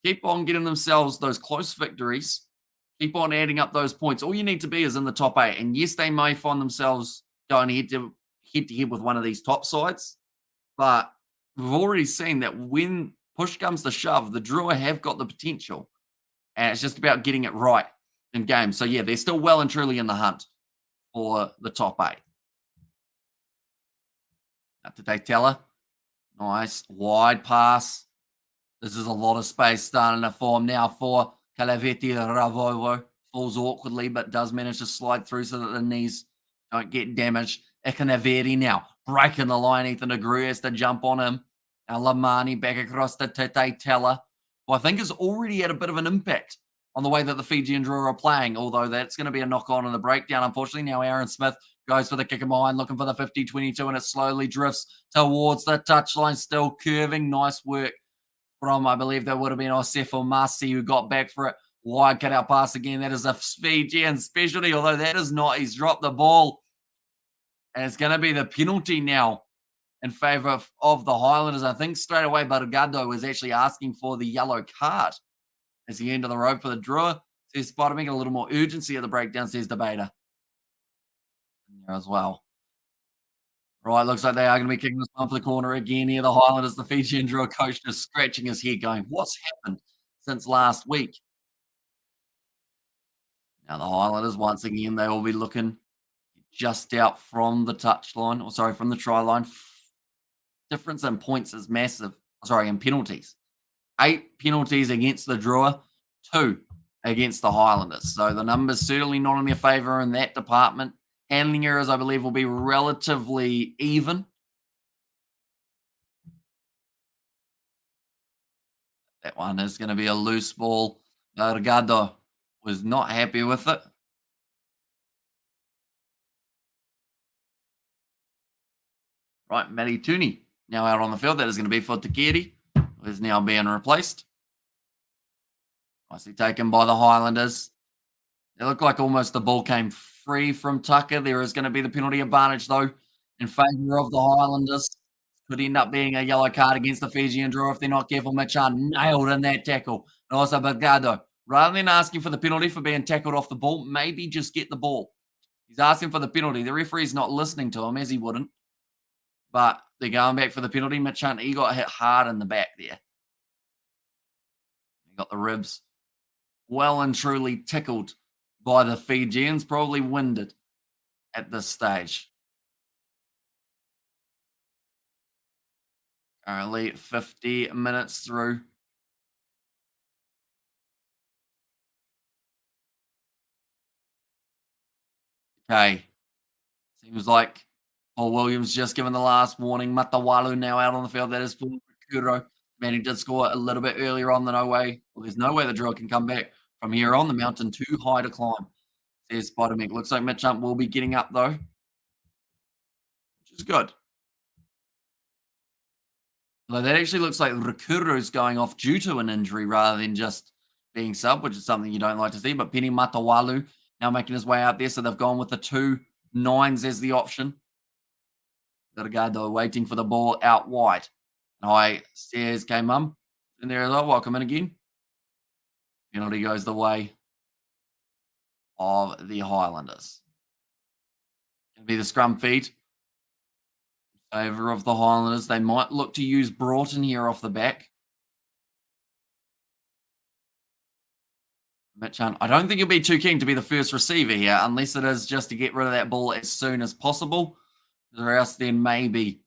keep on getting themselves those close victories. Keep on adding up those points. All you need to be is in the top 8. And yes, they may find themselves going head to head with one of these top sides. But we've already seen that when push comes to shove, the Drua have got the potential. And it's just about getting it right in games. So, yeah, they're still well and truly in the hunt for the top 8. Up to Teller. Nice. Wide pass. This is a lot of space starting to form now for Calaveti Ravovo. Falls awkwardly, but does manage to slide through so that the knees don't get damaged. Ikanaveri now breaking the line. Ethan Agru has to jump on him. Now Lamani back across to Tete Teller, who I think has already had a bit of an impact on the way that the Fijian Drua are playing, although that's going to be a knock-on in the breakdown. Unfortunately, now Aaron Smith goes for the kick of mine, looking for the 50-22, and it slowly drifts towards the touchline, still curving. Nice work from, I believe that would have been Osefo Masi, who got back for it. Wide cut-out pass again. That is a Fijian specialty, although that is not. He's dropped the ball. And it's going to be the penalty now in favour of the Highlanders. I think straight away Bargado was actually asking for the yellow card as the end of the road for the Drua. Says Spider making a little more urgency at the breakdown, says Debater. There as well. Right, looks like they are going to be kicking this one for the corner again here. The Highlanders, the Fijian Drua coach just scratching his head going, what's happened since last week? Now the Highlanders, once again, they will be looking just out from the touchline, or sorry, from the try line. Difference in points is massive. Sorry, in penalties. 8 penalties against the Drua, 2 against the Highlanders. So the numbers certainly not in their favour in that department. Handling errors, I believe, will be relatively even. That one is going to be a loose ball. Delgado was not happy with it. Right, Matty Tooney now out on the field. That is going to be for Takiri, who is now being replaced. Nicely taken by the Highlanders. It looked like almost the ball came free from Tucker. There is going to be the penalty advantage, though, in favour of the Highlanders. Could end up being a yellow card against the Fijian Drua if they're not careful. Machan nailed in that tackle. And also Bagado, rather than asking for the penalty for being tackled off the ball, maybe just get the ball. He's asking for the penalty. The referee's not listening to him, as he wouldn't. But they're going back for the penalty. Mitch Hunt, he got hit hard in the back there. He got the ribs well and truly tickled by the Fijians, probably winded at this stage. Currently 50 minutes through. Okay. Seems like Paul Williams just given the last warning. Matawalu now out on the field. That is for Kuro. Man, he did score a little bit earlier on. Well, there's no way the Drua can come back from here on. The mountain too high to climb, says Spider-Mick. Looks like Mitch Hunt will be getting up, though, which is good. Although that actually looks like Rakuru's going off due to an injury rather than just being sub, which is something you don't like to see. But Penny Matawalu now making his way out there. So they've gone with the 2 9s as the option. Delgado waiting for the ball out wide. High stairs came in there as well. Welcome in again. Penalty goes the way of the Highlanders. Going to be the scrum feed. Favour of the Highlanders. They might look to use Broughton here off the back. Mitch Hunt, I don't think he'll be too keen to be the first receiver here, unless it is just to get rid of that ball as soon as possible. Or else then maybe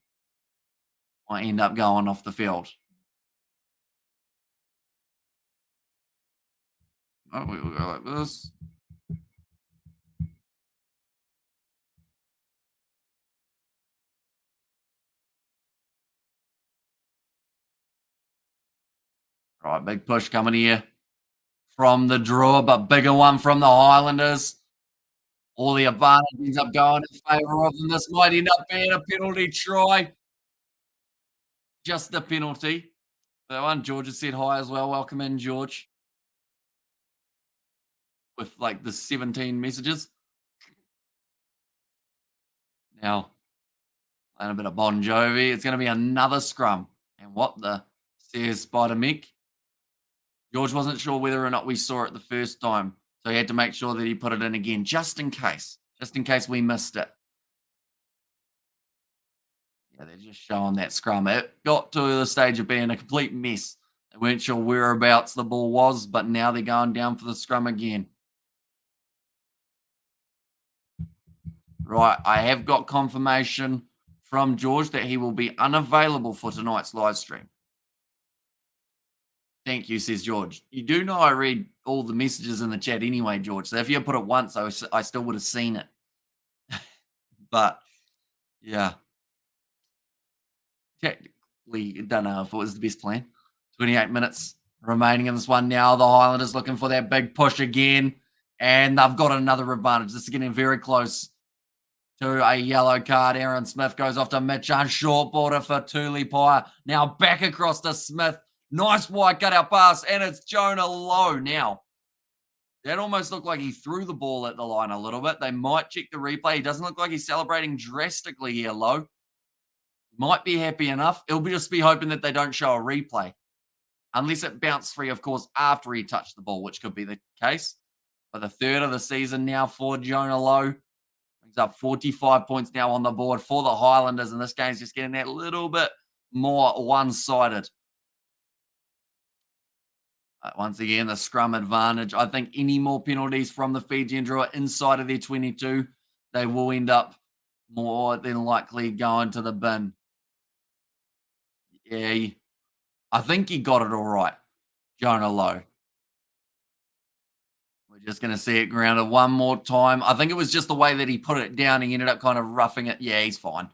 might end up going off the field. Oh, we'll go like this. Right, big push coming here from the draw, but bigger one from the Highlanders. All the advantage ends up going in favour of them. This might end up being a penalty try. Just the penalty. That one, George has said hi as well. Welcome in, George. With like the 17 messages. Now, and a bit of Bon Jovi. It's going to be another scrum. And what the says Spider Mick. George wasn't sure whether or not we saw it the first time. So he had to make sure that he put it in again, just in case we missed it. Yeah, they're just showing that scrum. It got to the stage of being a complete mess. They weren't sure whereabouts the ball was, but now they're going down for the scrum again. Right, I have got confirmation from George that he will be unavailable for tonight's live stream. Thank you, says George. You do know I read all the messages in the chat anyway, George. So if you put it once, I still would have seen it. But, yeah. Technically, don't know if it was the best plan. 28 minutes remaining in this one now. The Highlanders looking for that big push again. And they've got another advantage. This is getting very close to a yellow card. Aaron Smith goes off to Mitch on short border for Tulipai. Now back across to Smith. Nice wide cutout pass, and it's Jonah Lowe now. That almost looked like he threw the ball at the line a little bit. They might check the replay. He doesn't look like he's celebrating drastically here, Lowe. Might be happy enough. It'll just be hoping that they don't show a replay. Unless it bounced free, of course, after he touched the ball, which could be the case. But the third of the season now for Jonah Lowe. Brings up 45 points now on the board for the Highlanders, and this game's just getting that little bit more one-sided. Once again, the scrum advantage. I think any more penalties from the Fijian Drua inside of their 22, they will end up more than likely going to the bin. Yeah, I think he got it all right, Jonah Lowe. We're just going to see it grounded one more time. I think it was just the way that he put it down. He ended up kind of roughing it. Yeah, he's fine.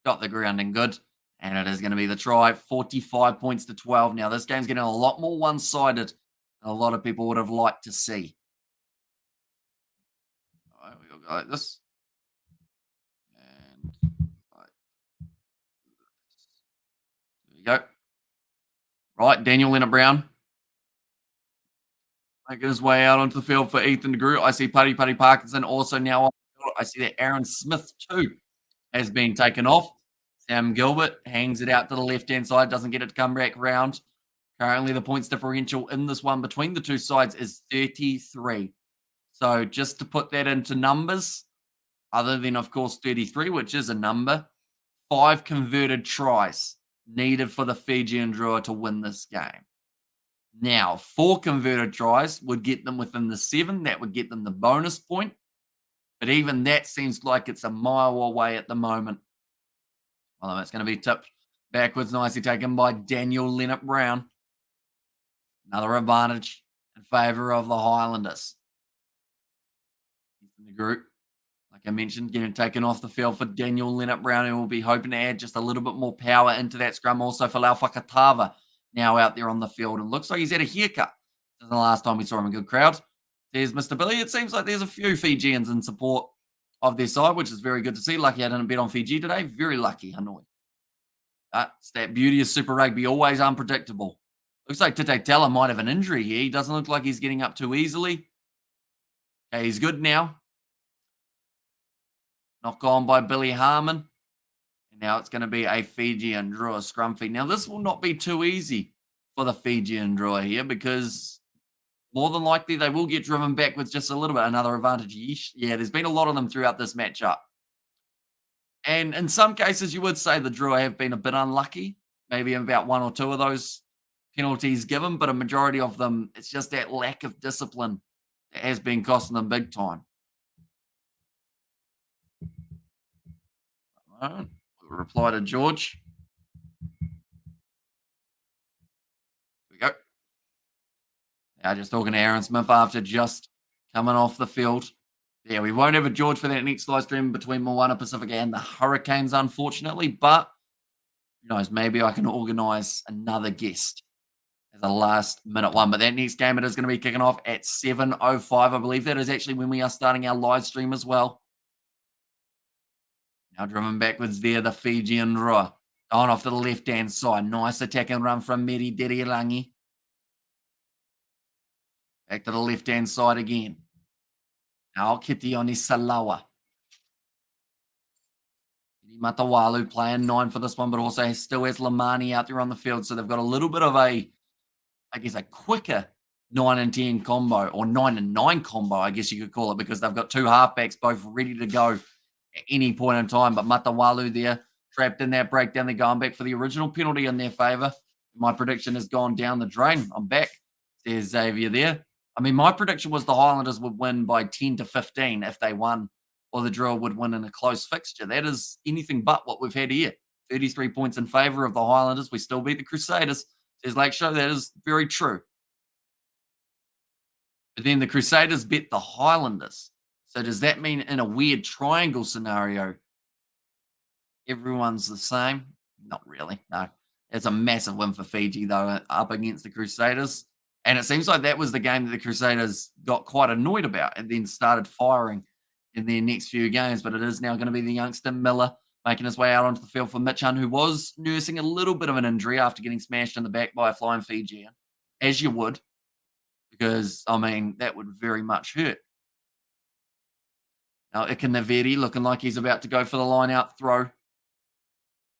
Got the grounding good. And it is going to be the try, 45 points to 12. Now, this game's getting a lot more one-sided than a lot of people would have liked to see. All right, we'll go like this. And like this. There you go. Right, Daniel Leonard-Brown making his way out onto the field for Ethan DeGroot. I see Putty Parkinson also now on the field. I see that Aaron Smith, too, has been taken off. Sam Gilbert hangs it out to the left-hand side, doesn't get it to come back round. Currently, the points differential in this one between the two sides is 33. So just to put that into numbers, other than, of course, 33, which is a number, 5 converted tries needed for the Fijian Drua to win this game. Now, 4 converted tries would get them within the 7. That would get them the bonus point. But even that seems like it's a mile away at the moment. Well, it's going to be tipped backwards, nicely taken by Daniel Leonard-Brown. Another advantage in favour of the Highlanders. In the group, like I mentioned, getting taken off the field for Daniel Leonard-Brown, who will be hoping to add just a little bit more power into that scrum. Also for Lau Whakatava now out there on the field. And looks like he's had a haircut since the last time we saw him in good crowd. There's Mr. Billy. It seems like there's a few Fijians in support of their side, which is very good to see. Lucky I didn't bet on Fiji today. Very lucky, Hanoi. It's that beauty of Super Rugby, always unpredictable. Looks like Tite Tella might have an injury here. He doesn't look like he's getting up too easily. Okay, he's good now. Knock on by Billy Harmon. And Now it's going to be a Fijian Drua scrum feed. Now this will not be too easy for the Fijian Drua here because more than likely they will get driven back with just a little bit. Another advantage. Yeesh. Yeah, there's been a lot of them throughout this matchup. And in some cases, you would say the Drua have been a bit unlucky, maybe about one or two of those penalties given, but a majority of them, it's just that lack of discipline that has been costing them big time. All right. Reply to George. Here we go. Now just talking to Aaron Smith after just coming off the field. Yeah, we won't have a George for that next live stream between Moana Pacific and the Hurricanes, unfortunately, but who knows, maybe I can organise another guest as a last minute one. But that next game, it is going to be kicking off at 7:05. I believe that is actually when we are starting our live stream as well. Now driven backwards there, the Fijian Drua. Going off to the left-hand side. Nice attack and run from Meri Derilangi. Back to the left-hand side again. Now Kitioni Salawa. Matawalu playing 9 for this one, but also still has Lamani out there on the field. So they've got a little bit of a quicker 9 and 10 combo, or 9 and 9 combo, I guess you could call it, because they've got two halfbacks both ready to go at any point in time. But Matawalu there, trapped in that breakdown. They're going back for the original penalty in their favour. My prediction has gone down the drain. I'm back. There's Xavier there. I mean, my prediction was the Highlanders would win by 10 to 15 if they won, or the Drua would win in a close fixture. That is anything but what we've had here. 33 points in favour of the Highlanders. We still beat the Crusaders. Says Lake Show, that is very true. But then the Crusaders bet the Highlanders. So does that mean in a weird triangle scenario, everyone's the same? Not really, no. It's a massive win for Fiji, though, up against the Crusaders. And it seems like that was the game that the Crusaders got quite annoyed about and then started firing in their next few games. But it is now going to be the youngster Miller making his way out onto the field for Mitch Hunt, who was nursing a little bit of an injury after getting smashed in the back by a flying Fijian, as you would, because, I mean, that would very much hurt. Now, Ikanaveri looking like he's about to go for the line-out throw.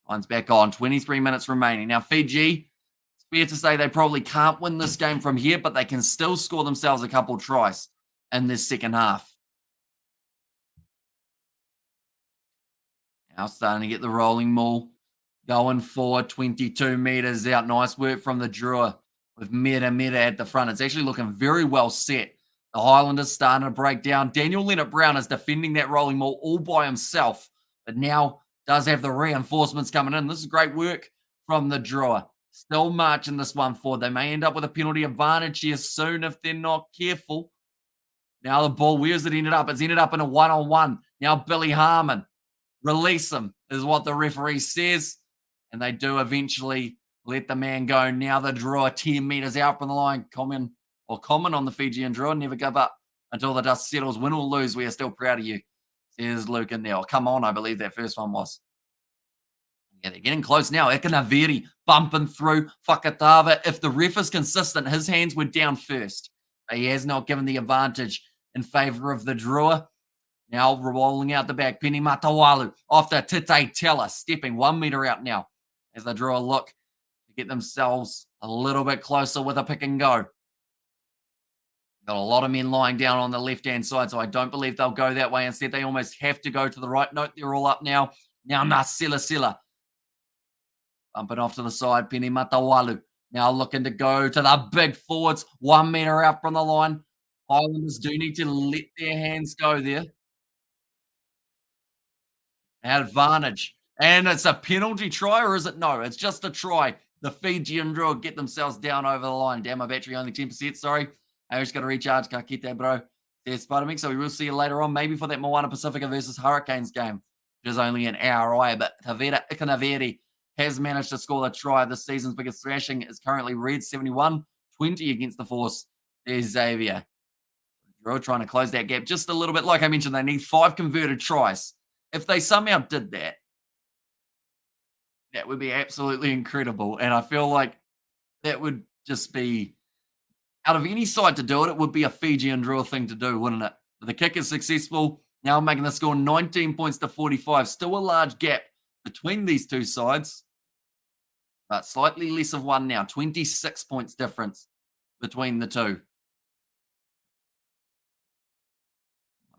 Line's back on. 23 minutes remaining. Now, Fiji, it's fair to say they probably can't win this game from here, but they can still score themselves a couple tries in this second half. Now starting to get the rolling maul. Going forward, 22 metres out. Nice work from the Drua with Meta at the front. It's actually looking very well set. The Highlanders starting to break down. Daniel Leonard-Brown is defending that rolling maul all by himself, but now does have the reinforcements coming in. This is great work from the Drua. Still marching this one forward. They may end up with a penalty advantage here soon if they're not careful. Now the ball, where's it ended up? It's ended up in a one-on-one. Now Billy Harmon. Release him is what the referee says. And they do eventually let the man go. Now the Drua 10 metres out from the line. Common on the Fijian Drua. Never give up until the dust settles. Win or lose, we are still proud of you, says Luke in there. Oh, come on, I believe that first one was. Yeah, they're getting close now. Ikanaveri bumping through Fakatava. If the ref is consistent, his hands were down first. He has not given the advantage in favour of the Drua. Now rolling out the back. Penny Matawalu off the Tite Teller. Stepping 1 metre out now as the Drua look to get themselves a little bit closer with a pick and go. Got a lot of men lying down on the left-hand side, so I don't believe they'll go that way. Instead, they almost have to go to the right. Note, they're all up now. Now Sila. Bumping off to the side, Penny Matawalu. Now looking to go to the big forwards. 1 metre out from the line. Highlanders do need to let their hands go there. Advantage. And it's a penalty try, or is it? No, it's just a try. The Fijian Drua get themselves down over the line. Damn, my battery only 10%, sorry. I just got to recharge. Can't keep that, bro. There's Spider-Mix, so we will see you later on, maybe for that Moana Pacifica versus Hurricanes game, which is only an hour away. But Tavera Ikanaveri has managed to score the try. This season's biggest thrashing is currently Red 71-20 against the Force. There's Xavier. Drua trying to close that gap just a little bit. Like I mentioned, they need 5 converted tries. If they somehow did that, that would be absolutely incredible. And I feel like that would just be, out of any side to do it, it would be a Fijian Drua thing to do, wouldn't it? But the kick is successful. Now making the score 19 points to 45. Still a large gap between these two sides, but slightly less of one now. 26 points difference between the two.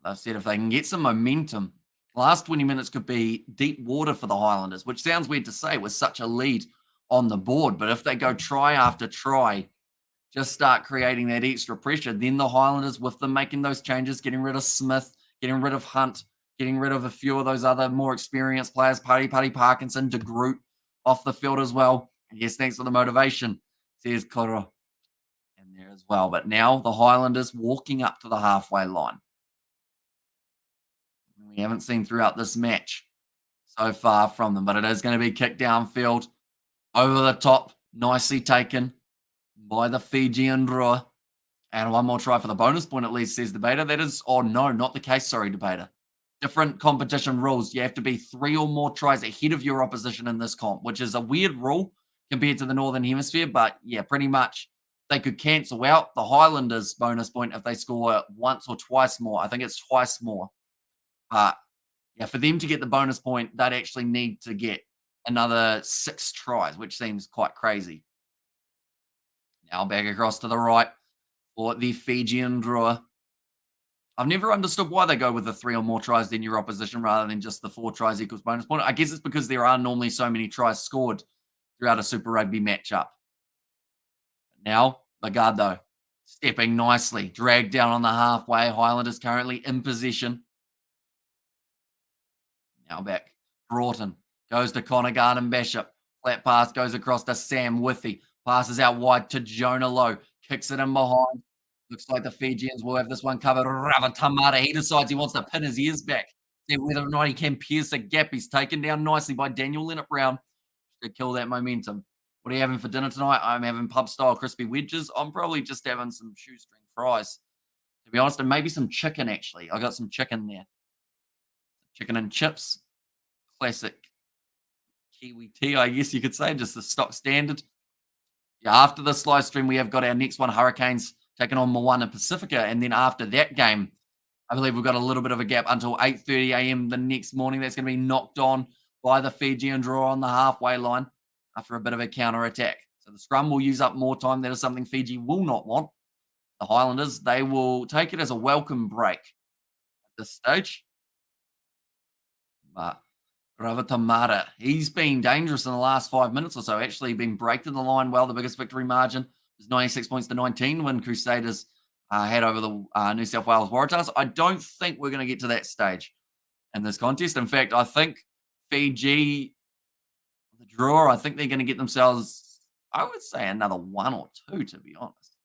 They've said if they can get some momentum, last 20 minutes could be deep water for the Highlanders, which sounds weird to say with such a lead on the board. But if they go try after try, just start creating that extra pressure, then the Highlanders, with them making those changes, getting rid of Smith, getting rid of Hunt, getting rid of a few of those other more experienced players, Paddy Parkinson, De Groot off the field as well. And yes, thanks for the motivation, says Koro in there as well. But now the Highlanders walking up to the halfway line. We haven't seen throughout this match so far from them, but it is going to be kicked downfield, over the top, nicely taken by the Fijian Drua. And one more try for the bonus point, at least, says Debater. That is, oh no, not the case. Sorry, Debater. Different competition rules. You have to be 3 or more tries ahead of your opposition in this comp, which is a weird rule compared to the Northern Hemisphere. But yeah, pretty much they could cancel out the Highlanders bonus point if they score once or twice more. I think it's twice more. But yeah, for them to get the bonus point, they'd actually need to get another 6 tries, which seems quite crazy. Now back across to the right for the Fijian Drua. I've never understood why they go with the 3 or more tries than your opposition rather than just the 4 tries equals bonus point. I guess it's because there are normally so many tries scored throughout a Super Rugby matchup. Now, Lagardo stepping nicely, dragged down on the halfway. Highlanders currently in possession. Now back. Broughton goes to Connor Garden Bishop. Flat pass goes across to Sam Withy. Passes out wide to Jonah Lowe. Kicks it in behind. Looks like the Fijians will have this one covered. Ravatamata, he decides he wants to pin his ears back. See whether or not he can pierce a gap. He's taken down nicely by Daniel Leonard Brown to kill that momentum. What are you having for dinner tonight? I'm having pub-style crispy wedges. I'm probably just having some shoestring fries, to be honest, and maybe some chicken, actually. I got some chicken there. Chicken and chips. Classic Kiwi tea, I guess you could say, just the stock standard. Yeah, after this live stream, we have got our next one, Hurricanes, taking on Moana Pacifica. And then after that game, I believe we've got a little bit of a gap until 8:30 a.m. the next morning. That's going to be knocked on by the Fijian Drua on the halfway line after a bit of a counter-attack. So the scrum will use up more time. That is something Fiji will not want. The Highlanders, they will take it as a welcome break at this stage. But Ravatamata, he's been dangerous in the last 5 minutes or so. Actually been breaking the line well. The biggest victory margin was 96 points to 19 when Crusaders had over the New South Wales Waratahs. I don't think we're going to get to that stage in this contest. In fact, I think Fiji, the draw, I think they're going to get themselves, I would say, another 1 or 2, to be honest.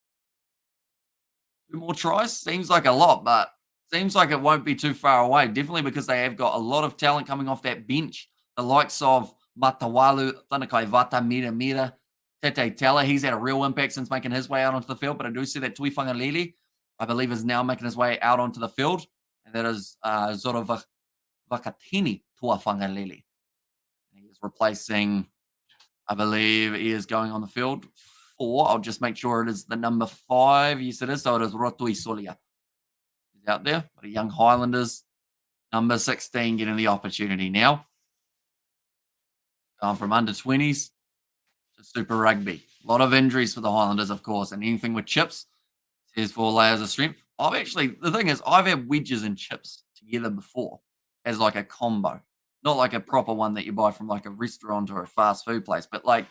2 more tries seems like a lot, but seems like it won't be too far away. Definitely because they have got a lot of talent coming off that bench. The likes of Matawalu, Thanakai Vata, Mira, Tete Tala. He's had a real impact since making his way out onto the field. But I do see that Tui Whangalele, I believe, is now making his way out onto the field. And that is Zoro Vakatini Tua Whangalele. He is replacing, I believe he is going on the field 4. I'll just make sure it is the number 5. Yes, it is. So it is Rotui Solia. He's out there. But a young Highlanders, number 16, getting the opportunity now. Going from under 20s to Super Rugby. A lot of injuries for the Highlanders, of course. And anything with chips says 4 layers of strength. The thing is, I've had wedges and chips together before as like a combo. Not like a proper one that you buy from like a restaurant or a fast food place, but like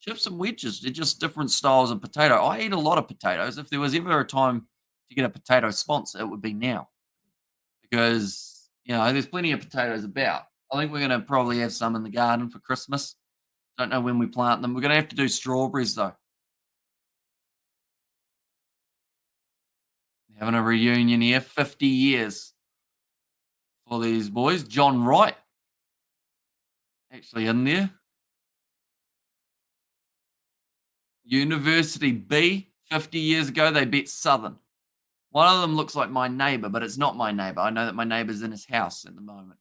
chips and wedges, they're just different styles of potato. I eat a lot of potatoes. If there was ever a time to get a potato sponsor, it would be now. Because, there's plenty of potatoes about. I think we're going to probably have some in the garden for Christmas. Don't know when we plant them. We're going to have to do strawberries, though. Having a reunion here, 50 years for these boys. John Wright, actually in there. University B, 50 years ago, they beat Southern. One of them looks like my neighbour, but it's not my neighbour. I know that my neighbour's in his house at the moment.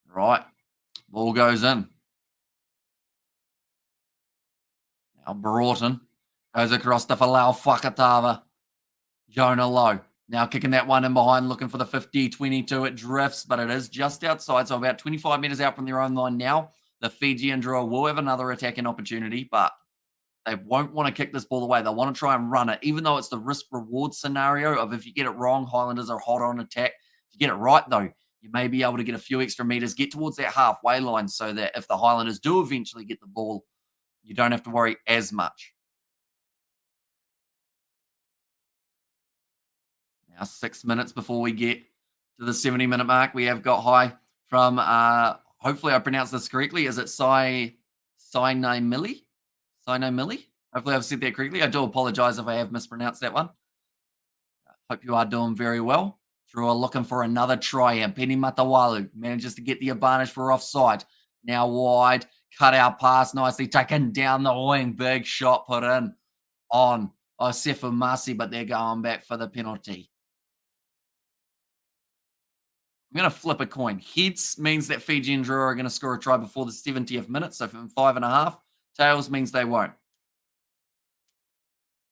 Right. Ball goes in. Now Broughton goes across to Falau Whakatava. Jonah Lowe Now kicking that one in behind, looking for the 50-22. It drifts, but it is just outside, so about 25 meters out from their own line now. The Fijian Drua will have another attacking opportunity, but they won't want to kick this ball away. They'll want to try and run it, even though it's the risk-reward scenario of if you get it wrong, Highlanders are hot on attack. If you get it right, though, you may be able to get a few extra meters, get towards that halfway line so that if the Highlanders do eventually get the ball, you don't have to worry as much. Now 6 minutes before we get to the 70-minute mark, we have got high from, hopefully I pronounced this correctly. Is it Sinai Millie? Hopefully I've said that correctly. I do apologize if I have mispronounced that one. Hope you are doing very well. Drua looking for another try, and Penny Matawalu manages to get the advantage for offside. Now wide, cut out pass, nicely taken down the wing. Big shot put in on Sefu Masi, but they're going back for the penalty. I'm going to flip a coin. Heads means that Fijian Drua are going to score a try before the 70th minute, so from 5.5. Tails means they won't.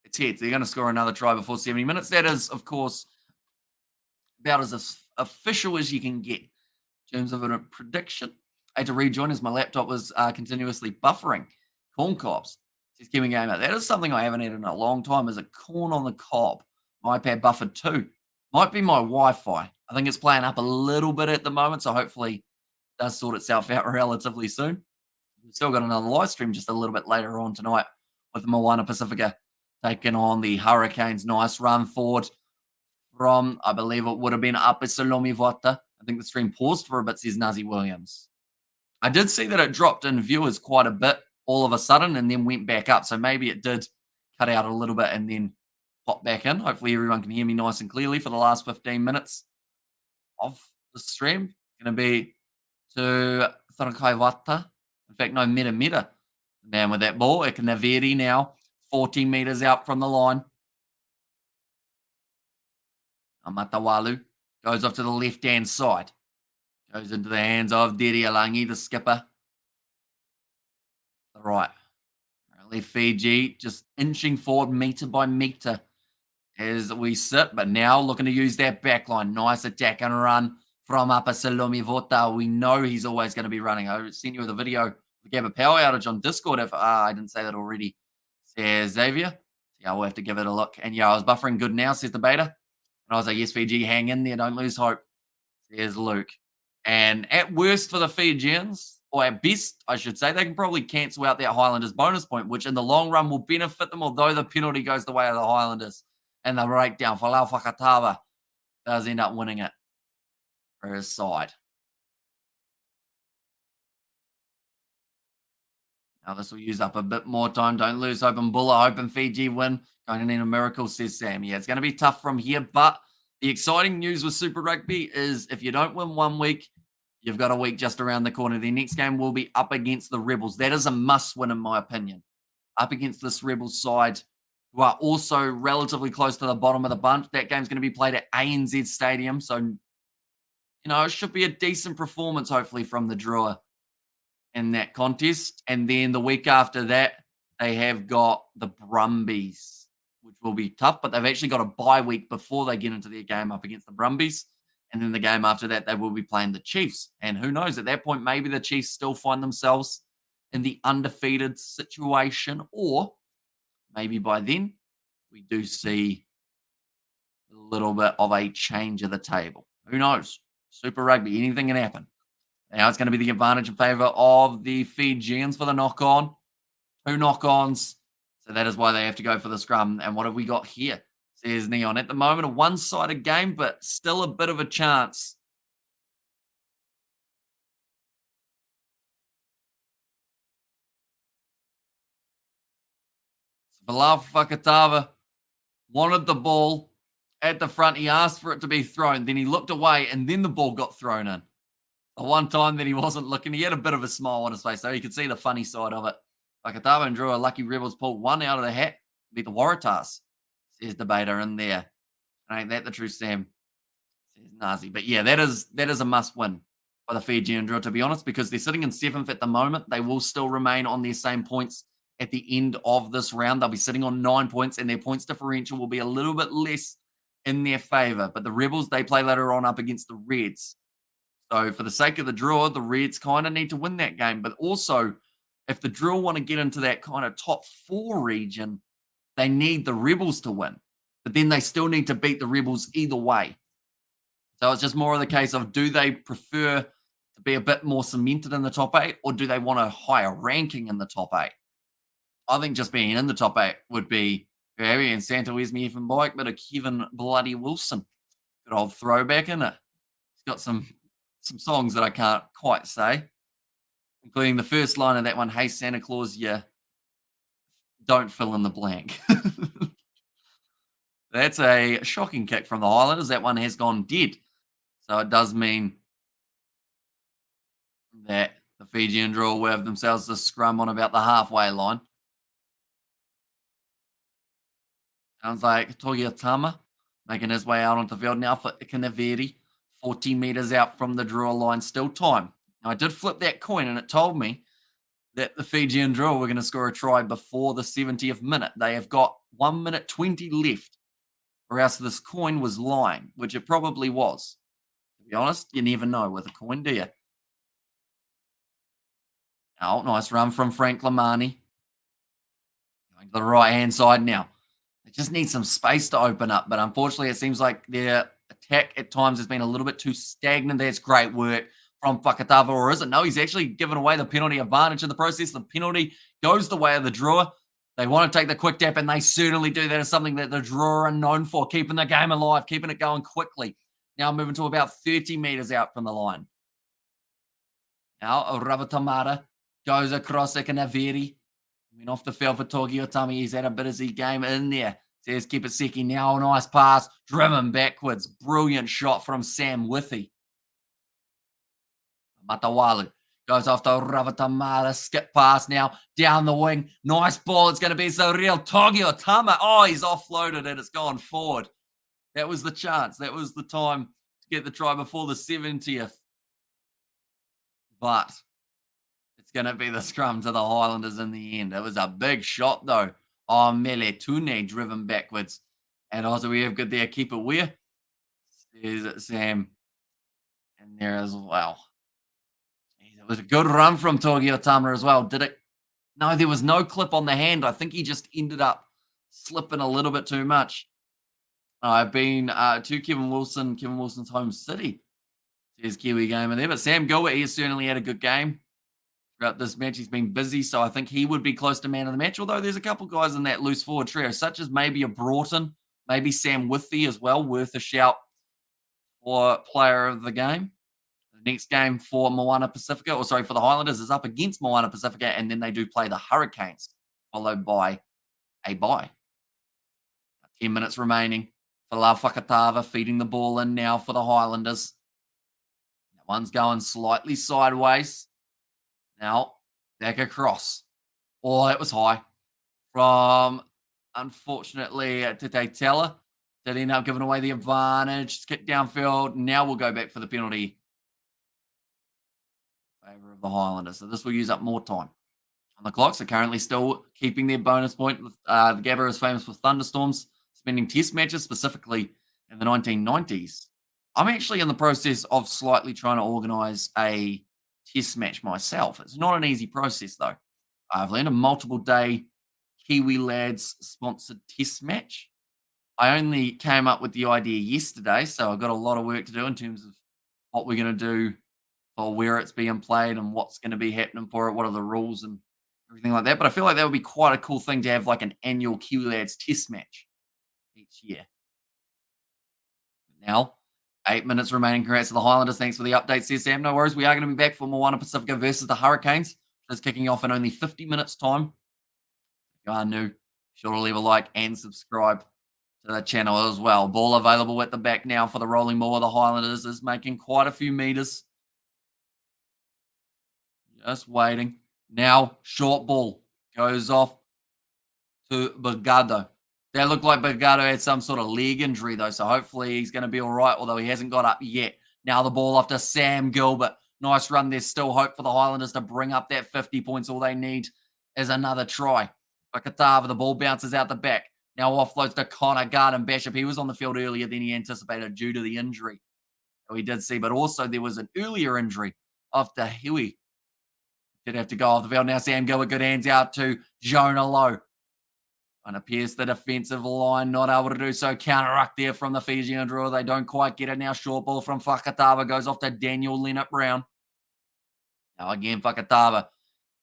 It's heads. They're going to score another try before 70 minutes. That is, of course, about as official as you can get in terms of a prediction. I had to rejoin as my laptop was continuously buffering. Corn cobs. Just keeping going out. That is something I haven't had in a long time, is a corn on the cob. My iPad buffered too. Might be my Wi-Fi. I think it's playing up a little bit at the moment, so hopefully it does sort itself out relatively soon. We've still got another live stream just a little bit later on tonight with Moana Pacifica taking on the Hurricanes. Nice run forward from, I believe it would have been Upper Salomi Vota. I think the stream paused for a bit, says Nazi Williams. I did see that it dropped in viewers quite a bit all of a sudden and then went back up. So maybe it did cut out a little bit and then pop back in. Hopefully everyone can hear me nice and clearly for the last 15 minutes of the stream. Going to be to Thanakai Wata. In fact, no, Meta. The man with that ball. Ekanaveri now, 14 meters out from the line. Matawalu goes off to the left-hand side. Goes into the hands of Dirialangi, the skipper. Right. Left Fiji just inching forward meter by meter as we sit, but now looking to use that back line. Nice attack and run from Upper Salomi Vota. We know he's always going to be running. I sent you the video. We gave a power outage on Discord if I didn't say that already. Says Xavier. Yeah, we'll have to give it a look. And yeah, I was buffering good now, says the beta. And I was like, yes, Fiji, hang in there. Don't lose hope. Says Luke. And at worst for the Fijians, or at best, I should say, they can probably cancel out that Highlanders bonus point, which in the long run will benefit them, although the penalty goes the way of the Highlanders. And the breakdown, Falau Fakatava does end up winning it for his side. Now this will use up a bit more time. Don't lose hope and Bulla. Hoping Fiji win. Going to need a miracle, says Sam. Yeah, it's going to be tough from here, but the exciting news with Super Rugby is if you don't win one week, you've got a week just around the corner. The next game will be up against the Rebels. That is a must-win, in my opinion. Up against this Rebels side, who are also relatively close to the bottom of the bunch. That game's going to be played at ANZ Stadium. So, you know, it should be a decent performance, hopefully, from the Drua in that contest. And then the week after that, they have got the Brumbies, which will be tough, but they've actually got a bye week before they get into their game up against the Brumbies. And then the game after that, they will be playing the Chiefs. And who knows, at that point, maybe the Chiefs still find themselves in the undefeated situation, or maybe by then we do see a little bit of a change of the table. Who knows? Super Rugby, anything can happen. Now it's going to be the advantage in favour of the Fijians for the knock-on. 2 knock-ons. So that is why they have to go for the scrum. And what have we got here? Says Neon. At the moment, a one-sided game, but still a bit of a chance. Bilal Fakatava wanted the ball at the front. He asked for it to be thrown. Then he looked away, and then the ball got thrown in. The one time that he wasn't looking, he had a bit of a smile on his face, so you could see the funny side of it. Fakatava and Drua lucky Rebels pulled one out of the hat, beat the Waratahs, says Debater in there. Ain't that the truth, Sam? Says Nazi. But yeah, that is a must-win for the Fijian Drua, to be honest, because they're sitting in 7th at the moment. They will still remain on their same points at the end of this round. They'll be sitting on 9 points, and their points differential will be a little bit less in their favour. But the Rebels, they play later on up against the Reds. So for the sake of the draw, the Reds kind of need to win that game. But also, if the Drua want to get into that kind of top 4 region, they need the Rebels to win. But then they still need to beat the Rebels either way. So it's just more of the case of, do they prefer to be a bit more cemented in the top 8, or do they want a higher ranking in the top 8? I think just being in the top 8 would be very, and Santa, where's me even bike, but a Kevin Bloody Wilson. Good old throwback in it. He's got some songs that I can't quite say, including the first line of that one, "Hey Santa Claus, yeah, don't fill in the blank." That's a shocking kick from the Highlanders. That one has gone dead. So it does mean that the Fijian Drua will have themselves a scrum on about the halfway line. Sounds like Toyotama making his way out onto the field now for Ikanaveri. 14 metres out from the Drua line, still time. Now, I did flip that coin and it told me that the Fijian Drua were going to score a try before the 70th minute. They have got 1 minute 20 left, or else this coin was lying, which it probably was. To be honest, you never know with a coin, do you? Oh, nice run from Frank Lamani. Going to the right-hand side now. They just need some space to open up, but unfortunately, it seems like their attack at times has been a little bit too stagnant. That's great work from Fakatava, or is it? No, he's actually given away the penalty advantage in the process. The penalty goes the way of the Drua. They want to take the quick tap, and they certainly do. That is something that the Drua are known for, keeping the game alive, keeping it going quickly. Now moving to about 30 metres out from the line. Now Ravatamata goes across Ekanaveri. Went off the field for Togiotami. He's had a busy game in there. Says Kipaseki now. A nice pass. Driven backwards. Brilliant shot from Sam Withy. Matawalu goes off to Ravatamata. Skip pass now. Down the wing. Nice ball. It's going to be so real. Togiotama. Oh, he's offloaded and it's gone forward. That was the chance. That was the time to get the try before the 70th. But it's going to be the scrum to the Highlanders in the end. It was a big shot, though. Oh, Meletune driven backwards. And also we have got their keeper Weir. There's Sam in there as well. Jeez, it was a good run from Togiotama as well. Did it? No, there was no clip on the hand. I think he just ended up slipping a little bit too much. I've been to Kevin Wilson's home city. There's Kiwi game in there. But Sam Gilbert, he has certainly had a good game throughout this match. He's been busy, so I think he would be close to man of the match, although there's a couple guys in that loose forward trio, such as maybe a Broughton, maybe Sam Withy as well, worth a shout for player of the game. The next game for Moana Pacifica, for the Highlanders, is up against Moana Pacifica, and then they do play the Hurricanes, followed by a bye. 10 minutes remaining for La Fakatava, feeding the ball in now for the Highlanders. That one's going slightly sideways. Now, back across. Oh, that was high. From, unfortunately, Tete Teller. Did end up giving away the advantage. Kick downfield. Now we'll go back for the penalty in favor of the Highlanders. So this will use up more time on the clock. So currently still keeping their bonus point. The Gabba is famous for thunderstorms, spending test matches, specifically in the 1990s. I'm actually in the process of slightly trying to organise a test match myself. It's not an easy process, though. I've landed a multiple-day Kiwi Lads sponsored test match. I only came up with the idea yesterday, so I've got a lot of work to do in terms of what we're going to do for where it's being played and what's going to be happening for it, what are the rules and everything like that. But I feel like that would be quite a cool thing to have, like an annual Kiwi Lads test match each year. Now, 8 minutes remaining. Congrats to the Highlanders. Thanks for the update, says Sam. No worries. We are going to be back for Moana Pacifica versus the Hurricanes. It's kicking off in only 50 minutes' time. If you are new, be sure to leave a like and subscribe to the channel as well. Ball available at the back now for the rolling ball. The Highlanders is making quite a few meters. Just waiting. Now, short ball goes off to Bugado. That looked like Bugado had some sort of leg injury, though, so hopefully he's going to be all right, although he hasn't got up yet. Now the ball off to Sam Gilbert. Nice run. There's still hope for the Highlanders to bring up that 50 points. All they need is another try. Fakatava, the ball bounces out the back. Now offloads to Connor Garden Bishop. He was on the field earlier than he anticipated due to the injury we did see, but also there was an earlier injury after Huey did have to go off the field. Now Sam Gilbert, good hands out to Jonah Lowe. And appears the defensive line not able to do so. Counter-ruck there from the Fijian Drua. They don't quite get it now. Short ball from Fakatava goes off to Daniel Leonard Brown. Now again, Fakatava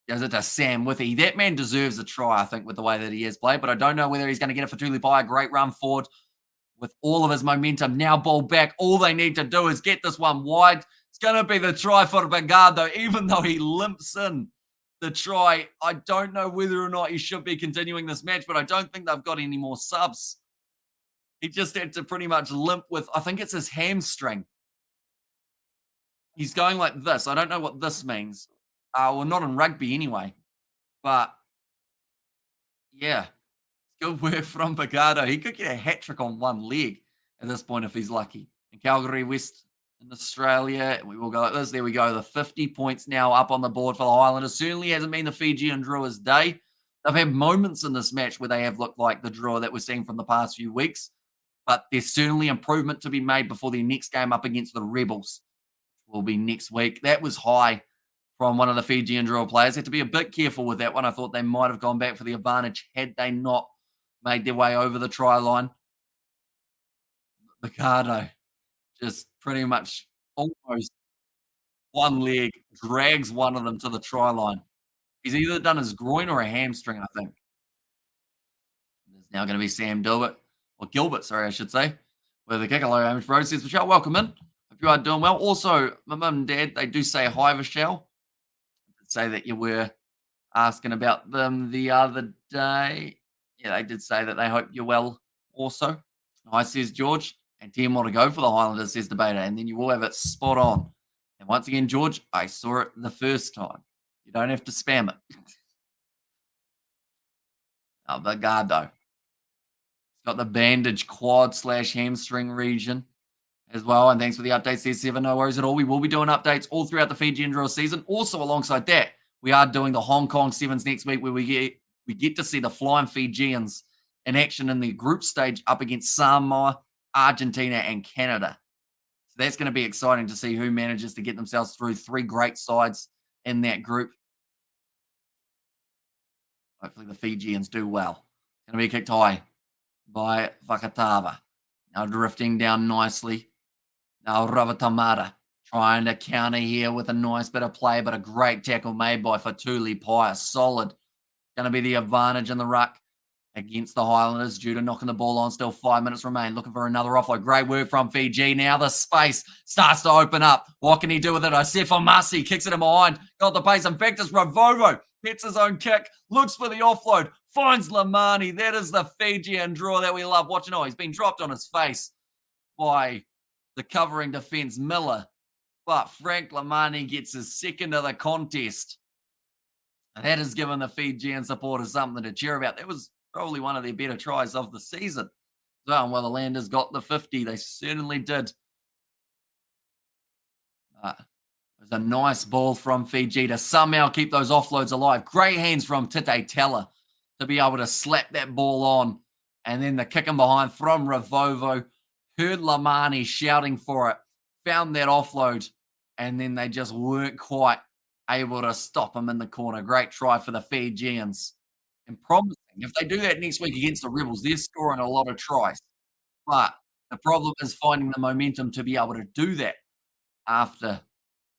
goes it to Sam Withy. That man deserves a try, I think, with the way that he has played, but I don't know whether he's going to get it for Tulipai. A great run forward with all of his momentum. Now ball back. All they need to do is get this one wide. It's going to be the try for Bengado, even though he limps in the try. I don't know whether or not he should be continuing this match, but I don't think they've got any more subs. He just had to pretty much limp with, I think it's his hamstring. He's going like this. I don't know what this means. Well, not in rugby anyway. But yeah, good work from Bengado. He could get a hat trick on one leg at this point if he's lucky. In Calgary West in Australia, we will go like this. There we go. The 50 points now up on the board for the Highlanders. Certainly hasn't been the Fijian Drua's day. They've had moments in this match where they have looked like the Drua that we're seeing from the past few weeks, but there's certainly improvement to be made before their next game up against the Rebels, which will be next week. That was high from one of the Fijian Drua players. Had to be a bit careful with that one. I thought they might have gone back for the advantage had they not made their way over the try line. Bengado just pretty much almost one leg drags one of them to the try line. He's either done his groin or a hamstring, I think. There's now going to be Sam Gilbert, sorry, I should say, with the kick. Hello, Hamish Bro says, Michelle, welcome in. Hope you are doing well. Also, my mum and dad, they do say hi, Michelle. Say that you were asking about them the other day. Yeah, they did say that they hope you're well also. Hi, says George. And 10 more to go for the Highlanders, says Debater. And then you will have it spot on. And once again, George, I saw it the first time. You don't have to spam it. Oh, Bengado. It's got the bandage quad / hamstring region as well. And thanks for the updates there, Seven. No worries at all. We will be doing updates all throughout the Fijian Drua season. Also, alongside that, we are doing the Hong Kong Sevens next week, where we get to see the Flying Fijians in action in the group stage up against Samoa, Argentina, and Canada. So that's going to be exciting to see who manages to get themselves through three great sides in that group. Hopefully the Fijians do well. Going to be kicked high by Fakatava. Now drifting down nicely. Now Ravatamata trying to counter here with a nice bit of play, but a great tackle made by Fatuli Paya. Solid. Going to be the advantage in the ruck against the Highlanders. Judah knocking the ball on. Still 5 minutes remain. Looking for another offload. Great work from Fiji. Now the space starts to open up. What can he do with it? Asefo Masi kicks it in behind. Got the pace. In fact, it's Ravovo. Hits his own kick. Looks for the offload. Finds Lamani. That is the Fijian Drua that we love watching. Oh, he's been dropped on his face by the covering defense, Miller. But Frank Lamani gets his second of the contest. And that has given the Fijian supporters something to cheer about. That was probably one of their better tries of the season. So, well, the Landers got the 50. They certainly did. It was a nice ball from Fiji to somehow keep those offloads alive. Great hands from Tite Teller to be able to slap that ball on. And then the kick in behind from Ravovo. Heard Lamani shouting for it. Found that offload. And then they just weren't quite able to stop him in the corner. Great try for the Fijians. And promising. If they do that next week against the Rebels, they're scoring a lot of tries. But the problem is finding the momentum to be able to do that after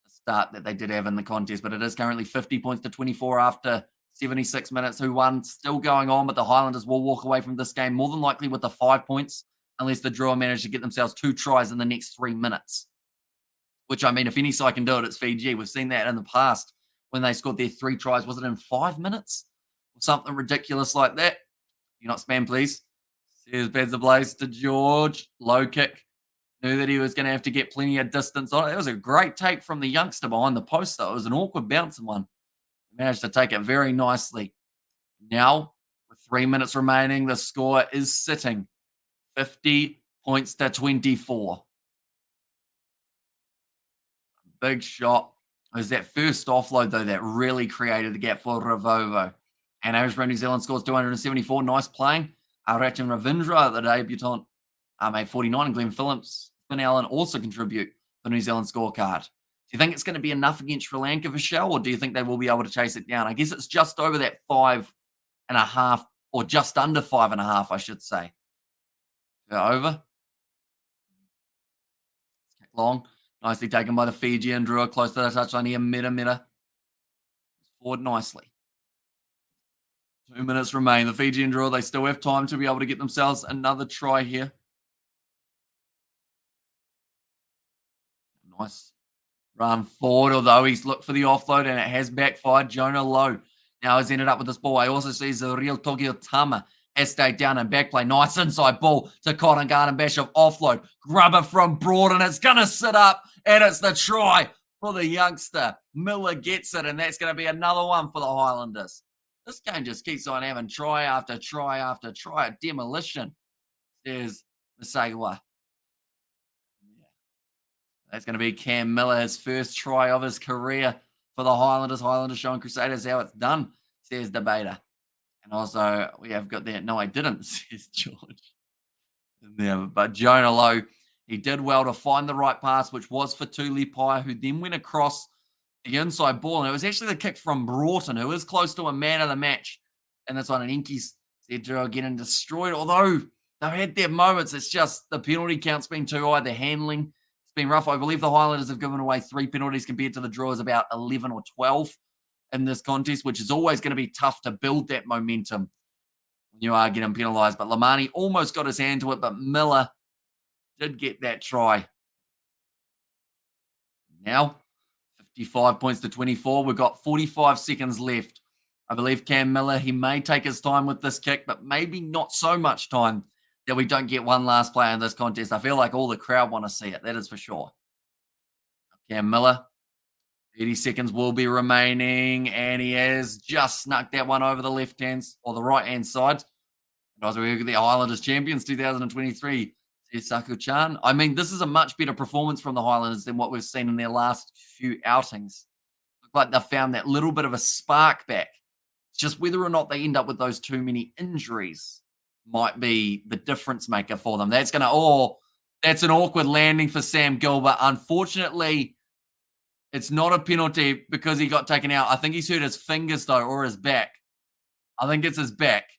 the start that they did have in the contest. But it is currently 50 points to 24 after 76 minutes. Who won? Still going on, but the Highlanders will walk away from this game more than likely with the 5 points, unless the Drua manage to get themselves 2 tries in the next 3 minutes. Which, I mean, if any side can do it, it's Fiji. We've seen that in the past when they scored their 3 tries. Was it in 5 minutes? Or something ridiculous like that? You not spam, please. Says Benza Blaze to George. Low kick. Knew that he was going to have to get plenty of distance on it. It was a great take from the youngster behind the post, though. It was an awkward bouncing one. He managed to take it very nicely. Now, with 3 minutes remaining, the score is sitting 50 points to 24. Big shot. It was that first offload, though, that really created the gap for Ravovo. And average New Zealand scores 274. Nice playing. Arachin Ravindra, the debutant, made 49, and Glenn Phillips, Finn Allen also contribute for New Zealand scorecard. Do you think it's going to be enough against Sri Lanka for Shell, or do you think they will be able to chase it down? I guess it's just over that 5.5, or just under 5.5, I should say. Over. Long. Nicely taken by the Fijian Drua, close to the touchline here. Meta. Forward nicely. 2 minutes remain. The Fijian Drua, they still have time to be able to get themselves another try here. Nice run forward, although he's looked for the offload and it has backfired. Jonah Lowe now has ended up with this ball. I also see Zariel Togio Tama has stayed down and back play. Nice inside ball to Cotton Garden Bishop. Offload. Grubber from Broad, and it's going to sit up, and it's the try for the youngster. Miller gets it, and that's going to be another one for the Highlanders. This game just keeps on having try after try after try. A demolition, says Masagawa. That's going to be Cam Miller, his first try of his career for the Highlanders. Highlanders showing Crusaders how it's done, says Debater. And also, we have got that. No, I didn't, says George. Yeah, but Jonah Lowe, he did well to find the right pass, which was for Tulipai, who then went across the inside ball. And it was actually the kick from Broughton, who is close to a man of the match. And that's on an Inkies said Drua getting destroyed. Although they've had their moments, it's just the penalty count's been too high. The handling, it's been rough. I believe the Highlanders have given away 3 penalties compared to the Druas about 11 or 12 in this contest, which is always going to be tough to build that momentum when you are getting penalised. But Lamani almost got his hand to it, but Miller did get that try. Now, 55 points to 24. We've got 45 seconds left. I believe Cam Miller, he may take his time with this kick, but maybe not so much time that we don't get one last player in this contest. I feel like all the crowd want to see it. That is for sure. Cam Miller, 30 seconds will be remaining, and he has just snuck that one over the left-hand or the right-hand side. And as we look at the Highlanders champions 2023, says Saku-chan. I mean, this is a much better performance from the Highlanders than what we've seen in their last few outings. Look like they've found that little bit of a spark back. It's just whether or not they end up with those too many injuries might be the difference maker for them. That's that's an awkward landing for Sam Gilbert. Unfortunately, it's not a penalty because he got taken out. I think he's hurt his fingers, though, or his back. I think it's his back.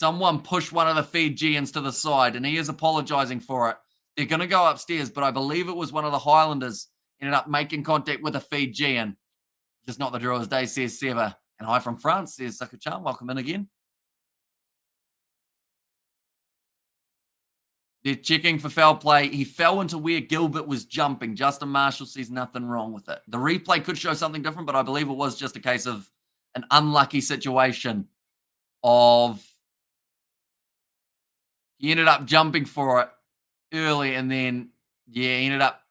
Someone pushed one of the Fijians to the side, and he is apologizing for it. They're going to go upstairs, but I believe it was one of the Highlanders ended up making contact with a Fijian. Just not the Drua's day, says Seva. And hi from France, says Saku-chan. Welcome in again. They're checking for foul play. He fell into where Gilbert was jumping. Justin Marshall sees nothing wrong with it. The replay could show something different, but I believe it was just a case of an unlucky situation of he ended up jumping for it early, and then, he ended up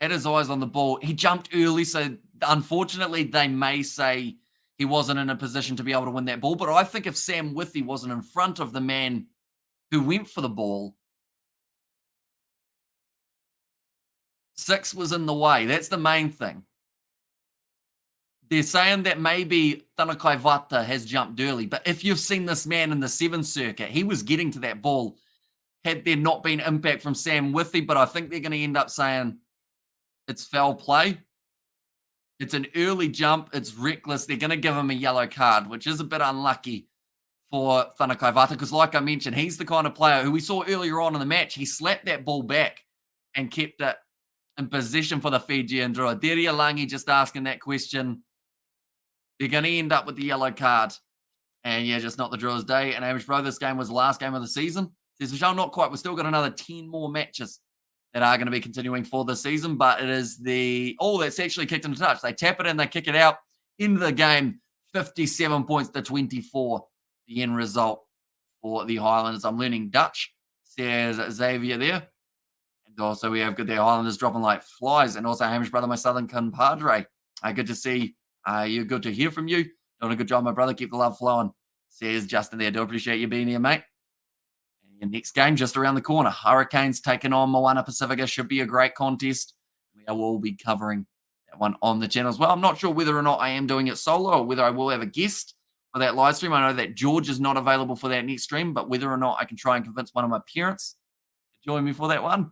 had his eyes on the ball. He jumped early, so unfortunately they may say he wasn't in a position to be able to win that ball. But I think if Sam Withy wasn't in front of the man who went for the ball, 6 was in the way. That's the main thing. They're saying that maybe Tanakai Vata has jumped early, but if you've seen this man in the 7th circuit, he was getting to that ball had there not been impact from Sam Withy, but I think they're going to end up saying it's foul play. It's an early jump. It's reckless. They're going to give him a yellow card, which is a bit unlucky for Tanakai Vata because, like I mentioned, he's the kind of player who we saw earlier on in the match. He slapped that ball back and kept it in position for the Fijian Drua. Deria Langi just asking that question. They're going to end up with the yellow card. And yeah, just not the Drua's day. And Amish Bro, this game was the last game of the season. Says Michelle, not quite. We've still got another 10 more matches that are going to be continuing for this season. But it is that's actually kicked into touch. They tap it in, they kick it out. Into the game, 57 points to 24. The end result for the Highlanders. I'm learning Dutch, says Xavier there. And also we have got the Highlanders dropping like flies. And also Hamish Brother, my southern compadre. Good to see you. Good to hear from you. Doing a good job, my brother. Keep the love flowing, says Justin there. Do appreciate you being here, mate. And your next game just around the corner. Hurricanes taking on Moana Pacifica. Should be a great contest. We will be covering that one on the channel as well. I'm not sure whether or not I am doing it solo or whether I will have a guest for that live stream. I know that George is not available for that next stream, but whether or not I can try and convince one of my parents to join me for that one,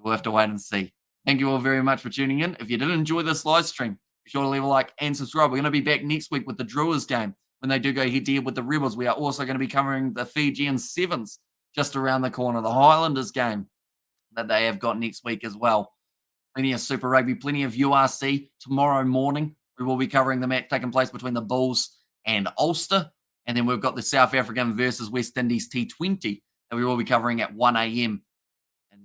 we'll have to wait and see. Thank you all very much for tuning in. If you did enjoy this live stream, be sure to leave a like and subscribe. We're going to be back next week with the Druas game when they do go head-to-head with the Rebels. We are also going to be covering the Fijian Sevens just around the corner, the Highlanders game that they have got next week as well. Plenty of Super Rugby, plenty of URC. Tomorrow morning, we will be covering the match taking place between the Bulls and Ulster. And then we've got the South African versus West Indies T20 that we will be covering at 1 a.m. in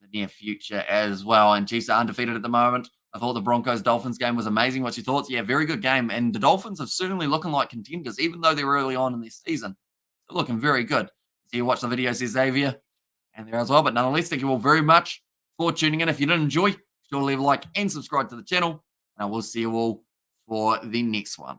the near future as well. And Chiefs are undefeated at the moment. I thought the Broncos-Dolphins game was amazing. What's your thoughts? Yeah, very good game. And the Dolphins are certainly looking like contenders, even though they're early on in their season. They're looking very good. So you watch the video, says Xavier, and there as well. But nonetheless, thank you all very much for tuning in. If you did enjoy, be sure to leave a like and subscribe to the channel. And I will see you all for the next one.